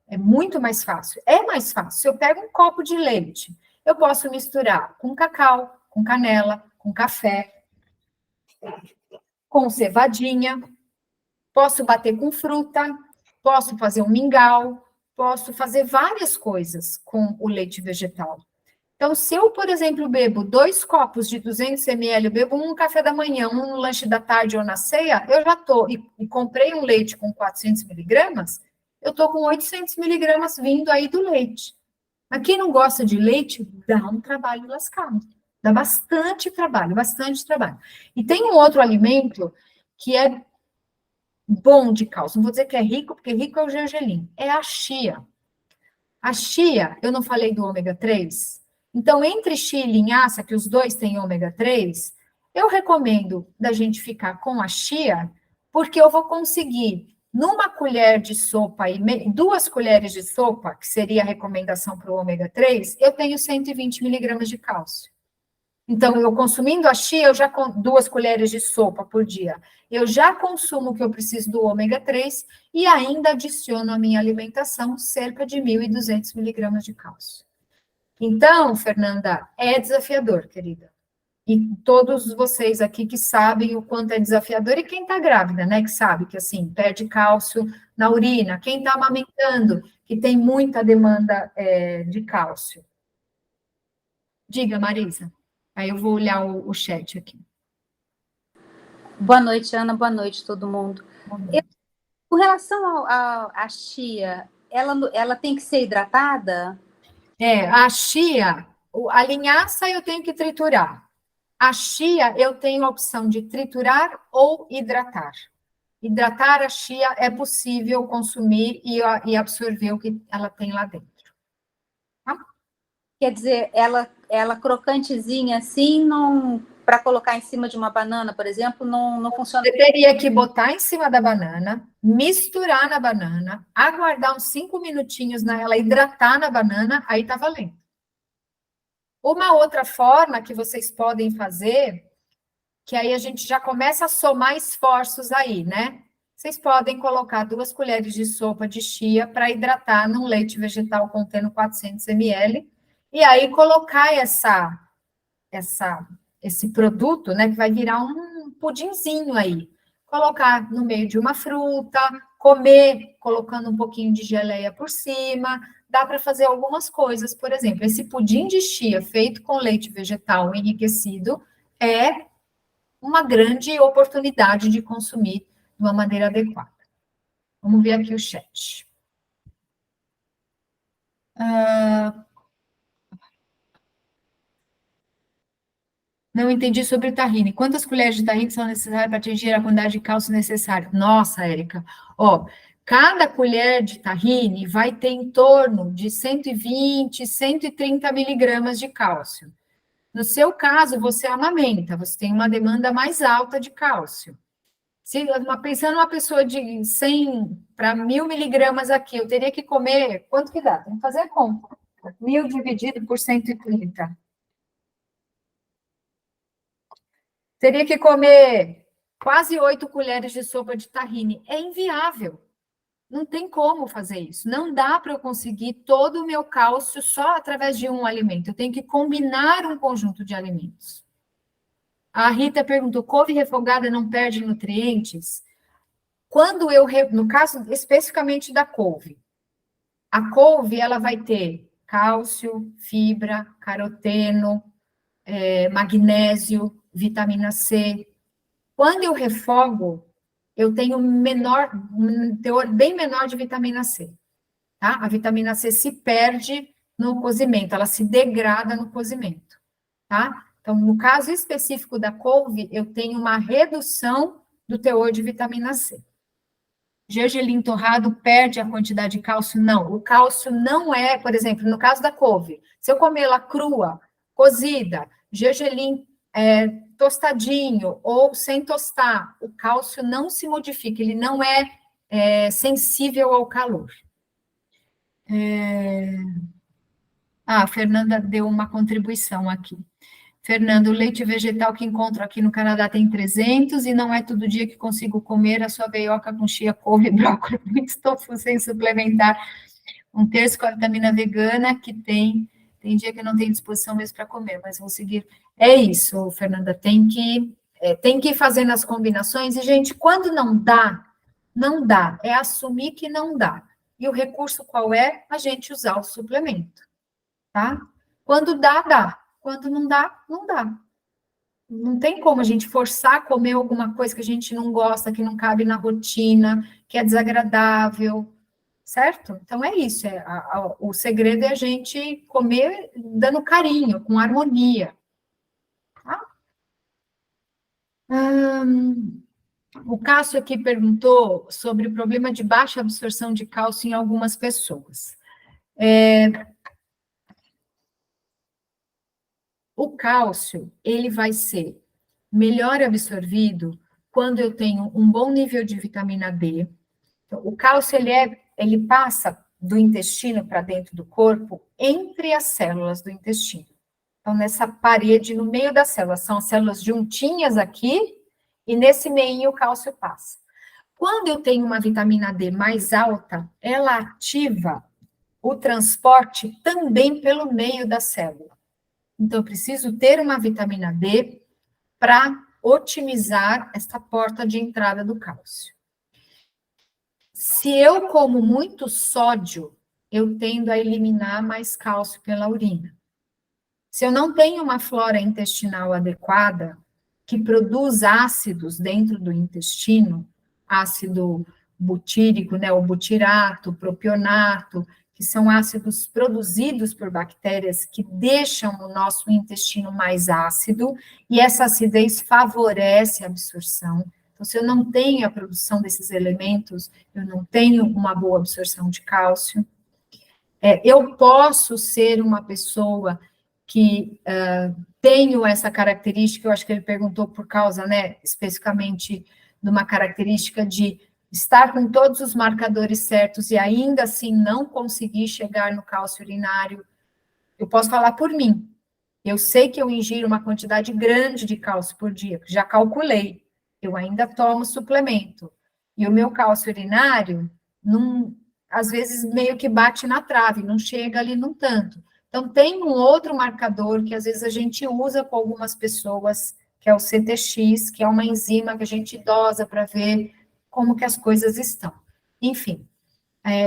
É muito mais fácil. É mais fácil. Se eu pego um copo de leite, eu posso misturar com cacau, com canela, com café. com cevadinha, posso bater com fruta, posso fazer um mingau, posso fazer várias coisas com o leite vegetal. Então, se eu, por exemplo, bebo 2 copos de 200 ml, eu bebo um no café da manhã, um no lanche da tarde ou na ceia, eu já estou, e comprei um leite com 400 miligramas, eu estou com 800 miligramas vindo aí do leite. Mas quem não gosta de leite, dá um trabalho lascado. Dá bastante trabalho, bastante trabalho. E tem um outro alimento que é bom de cálcio. Não vou dizer que é rico, porque rico é o gergelim. É a chia. A chia, eu não falei do ômega 3? Então, entre chia e linhaça, que os dois têm ômega 3, eu recomendo da gente ficar com a chia, porque eu vou conseguir, numa colher de sopa, 2 colheres de sopa, que seria a recomendação para o ômega 3, eu tenho 120 miligramas de cálcio. Então, eu consumindo a chia, 2 colheres de sopa por dia, eu já consumo o que eu preciso do ômega 3 e ainda adiciono à minha alimentação cerca de 1.200 miligramas de cálcio. Então, Fernanda, é desafiador, querida. E todos vocês aqui que sabem o quanto é desafiador, e quem está grávida, né, que sabe que, assim, perde cálcio na urina, quem está amamentando, que tem muita demanda de cálcio. Diga, Marisa. Aí eu vou olhar o chat aqui. Boa noite, Ana. Boa noite, todo mundo. Com relação à chia, ela tem que ser hidratada? A chia, a linhaça eu tenho que triturar. A chia eu tenho a opção de triturar ou hidratar. Hidratar a chia é possível consumir e absorver o que ela tem lá dentro. Tá? Quer dizer, ela crocantezinha assim, para colocar em cima de uma banana, por exemplo, não funciona. Você teria que botar em cima da banana, misturar na banana, aguardar uns 5 minutinhos nela, hidratar na banana, aí tá valendo. Uma outra forma que vocês podem fazer, que aí a gente já começa a somar esforços aí, né? Vocês podem colocar 2 colheres de sopa de chia para hidratar num leite vegetal contendo 400 ml, e aí colocar esse produto, né, que vai virar um pudinzinho aí. Colocar no meio de uma fruta, comer colocando um pouquinho de geleia por cima. Dá para fazer algumas coisas, por exemplo, esse pudim de chia feito com leite vegetal enriquecido é uma grande oportunidade de consumir de uma maneira adequada. Vamos ver aqui o chat. Não entendi sobre o tahine. Quantas colheres de tahine são necessárias para atingir a quantidade de cálcio necessária? Nossa, Érica. Ó, cada colher de tahine vai ter em torno de 120, 130 miligramas de cálcio. No seu caso, você amamenta, você tem uma demanda mais alta de cálcio. Pensando uma pessoa de 100 para 1.000 miligramas aqui, eu teria que comer, quanto que dá? Tem que fazer a conta. 1.000 dividido por 130. Teria que comer quase 8 colheres de sopa de tahine. É inviável. Não tem como fazer isso. Não dá para eu conseguir todo o meu cálcio só através de um alimento. Eu tenho que combinar um conjunto de alimentos. A Rita perguntou, couve refogada não perde nutrientes? No caso especificamente da couve, a couve ela vai ter cálcio, fibra, caroteno, magnésio, vitamina C. Quando eu refogo, eu tenho um teor bem menor de vitamina C, tá? A vitamina C se perde no cozimento, ela se degrada no cozimento, tá? Então, no caso específico da couve, eu tenho uma redução do teor de vitamina C. Gergelim torrado perde a quantidade de cálcio? Não, o cálcio não é, por exemplo, no caso da couve, se eu comer ela crua, cozida, gergelim tostadinho ou sem tostar, o cálcio não se modifica, ele não é sensível ao calor. A Fernanda deu uma contribuição aqui. Fernando, o leite vegetal que encontro aqui no Canadá tem 300 e não é todo dia que consigo comer a sua veioca com chia, couve, brócolis, muito tofu sem suplementar. 1/3 com a vitamina vegana que tem dia que não tem disposição mesmo para comer, mas vou seguir. É isso, Fernanda, tem que tem que ir fazendo as combinações, e, gente, quando não dá, não dá, é assumir que não dá. E o recurso qual é? A gente usar o suplemento, tá? Quando dá, dá. Quando não dá, não dá. Não tem como a gente forçar a comer alguma coisa que a gente não gosta, que não cabe na rotina, que é desagradável, certo? Então é isso, o segredo é a gente comer dando carinho, com harmonia. Tá? O Cássio aqui perguntou sobre o problema de baixa absorção de cálcio em algumas pessoas. O cálcio, ele vai ser melhor absorvido quando eu tenho um bom nível de vitamina D. Então, o cálcio, ele passa do intestino para dentro do corpo, entre as células do intestino. Então, nessa parede, no meio das células, são as células juntinhas aqui, e nesse meio o cálcio passa. Quando eu tenho uma vitamina D mais alta, ela ativa o transporte também pelo meio da célula. Então, eu preciso ter uma vitamina D para otimizar essa porta de entrada do cálcio. Se eu como muito sódio, eu tendo a eliminar mais cálcio pela urina. Se eu não tenho uma flora intestinal adequada, que produz ácidos dentro do intestino, ácido butírico, né, o butirato, propionato, que são ácidos produzidos por bactérias que deixam o nosso intestino mais ácido, e essa acidez favorece a absorção. Então, se eu não tenho a produção desses elementos, eu não tenho uma boa absorção de cálcio. Eu posso ser uma pessoa que tenho essa característica, eu acho que ele perguntou por causa, né, especificamente de uma característica de estar com todos os marcadores certos e ainda assim não conseguir chegar no cálcio urinário. Eu posso falar por mim. Eu sei que eu ingiro uma quantidade grande de cálcio por dia, já calculei. Eu ainda tomo suplemento. E o meu cálcio urinário, às vezes, meio que bate na trave, não chega ali num tanto. Então, tem um outro marcador que, às vezes, a gente usa com algumas pessoas, que é o CTX, que é uma enzima que a gente dosa para ver como que as coisas estão. Enfim,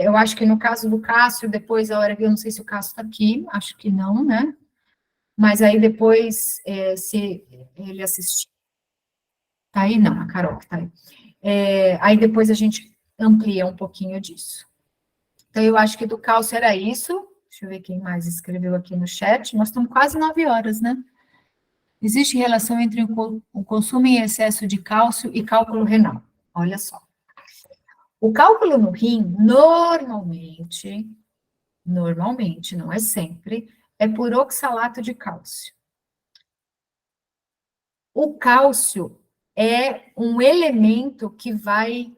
eu acho que no caso do Cássio, depois, a hora que eu não sei se o Cássio está aqui, acho que não, né? Mas aí depois, se ele assistir, tá aí? Não, a Carol que tá aí. Aí depois a gente amplia um pouquinho disso. Então, eu acho que do cálcio era isso. Deixa eu ver quem mais escreveu aqui no chat. Nós estamos quase 9 horas, né? Existe relação entre o consumo em excesso de cálcio e cálculo renal. Olha só. O cálculo no rim, normalmente, não é sempre, é por oxalato de cálcio. O cálcio é um elemento que vai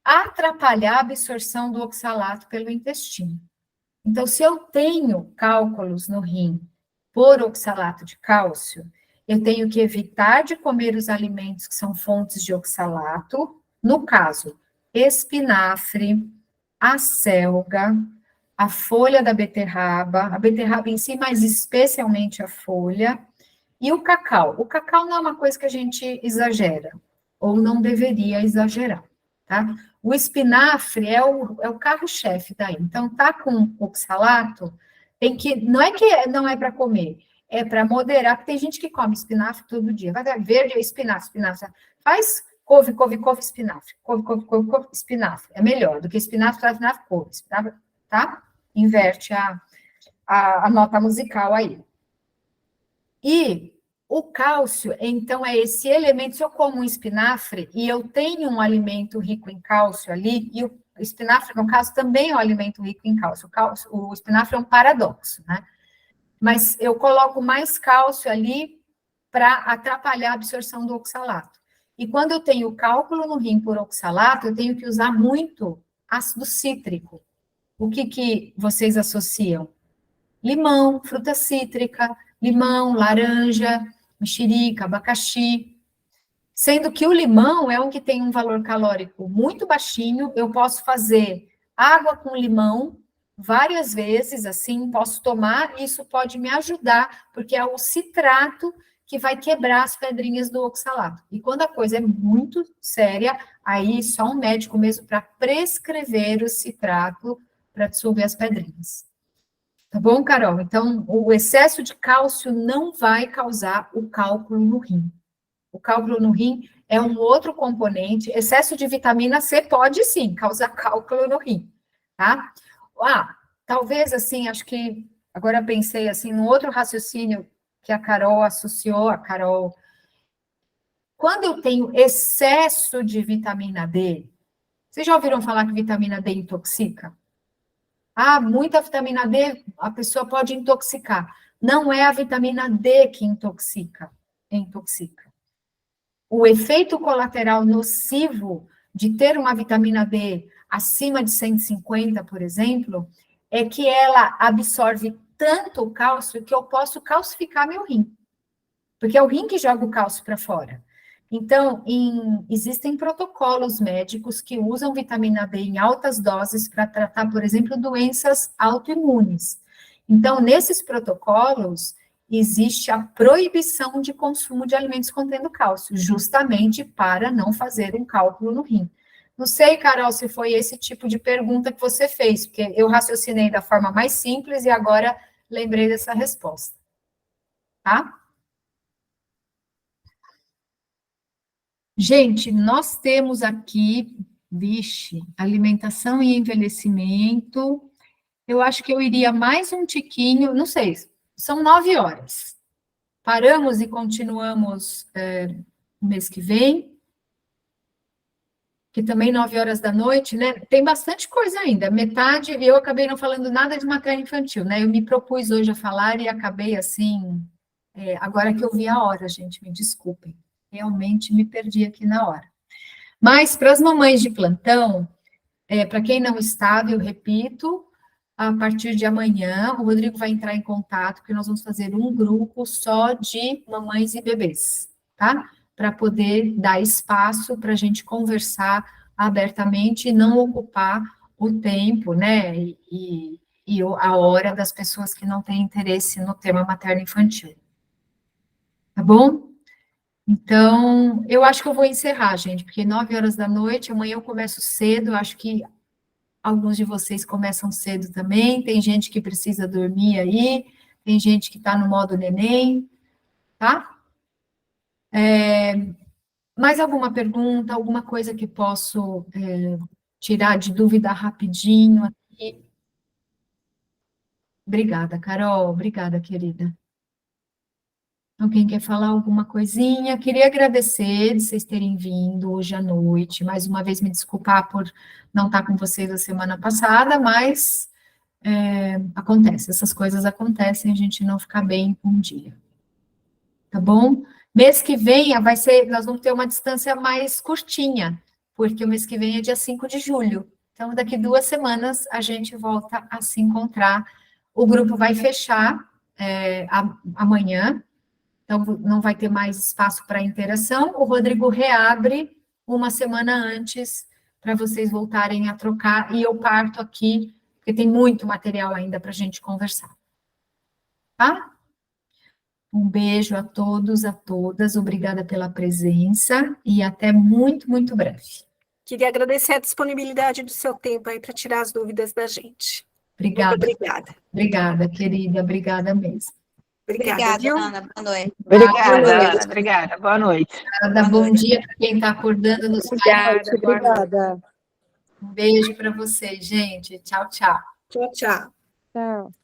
atrapalhar a absorção do oxalato pelo intestino. Então, se eu tenho cálculos no rim por oxalato de cálcio, eu tenho que evitar de comer os alimentos que são fontes de oxalato, no caso, espinafre, acelga, a folha da beterraba, a beterraba em si, mas especialmente a folha, e o cacau. O cacau não é uma coisa que a gente exagera, ou não deveria exagerar, tá? O espinafre é o carro-chefe daí. Então, tá com oxalato, não é que não é para comer, é para moderar, porque tem gente que come espinafre todo dia. Vai dar verde, espinafre. Faz couve, espinafre. Couve, espinafre. É melhor do que espinafre, couve. Espinafre, tá? Inverte a nota musical aí. E o cálcio, então, é esse elemento. Se eu como um espinafre e eu tenho um alimento rico em cálcio ali, e o espinafre, no caso, também é um alimento rico em cálcio. O espinafre é um paradoxo, né? Mas eu coloco mais cálcio ali para atrapalhar a absorção do oxalato. E quando eu tenho cálculo no rim por oxalato, eu tenho que usar muito ácido cítrico. O que vocês associam? Limão, fruta cítrica, limão, laranja, mexerica, abacaxi. Sendo que o limão é um que tem um valor calórico muito baixinho, eu posso fazer água com limão várias vezes, assim, posso tomar, e isso pode me ajudar, porque é o citrato que vai quebrar as pedrinhas do oxalato. E quando a coisa é muito séria, aí só um médico mesmo para prescrever o citrato para dissolver as pedrinhas. Tá bom, Carol? Então, o excesso de cálcio não vai causar o cálculo no rim. O cálculo no rim é um outro componente. Excesso de vitamina C pode sim causar cálculo no rim, tá? Talvez assim, acho que agora pensei assim, num outro raciocínio que a Carol associou, quando eu tenho excesso de vitamina D, vocês já ouviram falar que vitamina D intoxica? Muita vitamina D, a pessoa pode intoxicar. Não é a vitamina D que intoxica. O efeito colateral nocivo de ter uma vitamina D acima de 150, por exemplo, é que ela absorve tanto cálcio que eu posso calcificar meu rim. Porque é o rim que joga o cálcio para fora. Então, existem protocolos médicos que usam vitamina D em altas doses para tratar, por exemplo, doenças autoimunes. Então, nesses protocolos, existe a proibição de consumo de alimentos contendo cálcio, justamente para não fazer um cálculo no rim. Não sei, Carol, se foi esse tipo de pergunta que você fez, porque eu raciocinei da forma mais simples e agora lembrei dessa resposta. Tá? Gente, nós temos aqui, alimentação e envelhecimento. Eu acho que eu iria mais um tiquinho, não sei, são 9 horas. Paramos e continuamos mês que vem, que também 9 horas da noite, né? Tem bastante coisa ainda, metade, eu acabei não falando nada de materno infantil, né? Eu me propus hoje a falar e acabei assim, agora que eu vi a hora, gente, me desculpem. Realmente me perdi aqui na hora. Mas, para as mamães de plantão, para quem não estava, eu repito, a partir de amanhã, o Rodrigo vai entrar em contato, porque nós vamos fazer um grupo só de mamães e bebês, tá? Para poder dar espaço para a gente conversar abertamente e não ocupar o tempo, né? E a hora das pessoas que não têm interesse no tema materno-infantil. Tá bom? Então, eu acho que eu vou encerrar, gente, porque 9 horas da noite, amanhã eu começo cedo, acho que alguns de vocês começam cedo também, tem gente que precisa dormir aí, tem gente que está no modo neném, tá? Mais alguma pergunta, alguma coisa que posso tirar de dúvida rapidinho aqui? Obrigada, Carol, obrigada, querida. Alguém quer falar alguma coisinha? Queria agradecer de vocês terem vindo hoje à noite. Mais uma vez, me desculpar por não estar com vocês a semana passada, mas acontece, essas coisas acontecem, a gente não fica bem um dia. Tá bom? Mês que vem nós vamos ter uma distância mais curtinha, porque o mês que vem é dia 5 de julho. Então, daqui 2 semanas, a gente volta a se encontrar. O grupo vai fechar amanhã. Então, não vai ter mais espaço para interação. O Rodrigo reabre uma semana antes para vocês voltarem a trocar. E eu parto aqui, porque tem muito material ainda para a gente conversar. Tá? Um beijo a todos, a todas. Obrigada pela presença e até muito, muito breve. Queria agradecer a disponibilidade do seu tempo aí para tirar as dúvidas da gente. Obrigada. Muito obrigada. Obrigada, querida. Obrigada mesmo. Obrigada, viu? Ana. Boa noite. Obrigada, Ana. Obrigada. Boa noite. Bom dia para quem está acordando nos Obrigada. Obrigada. Um beijo para vocês, gente. Tchau, tchau. Tchau, tchau. Tchau.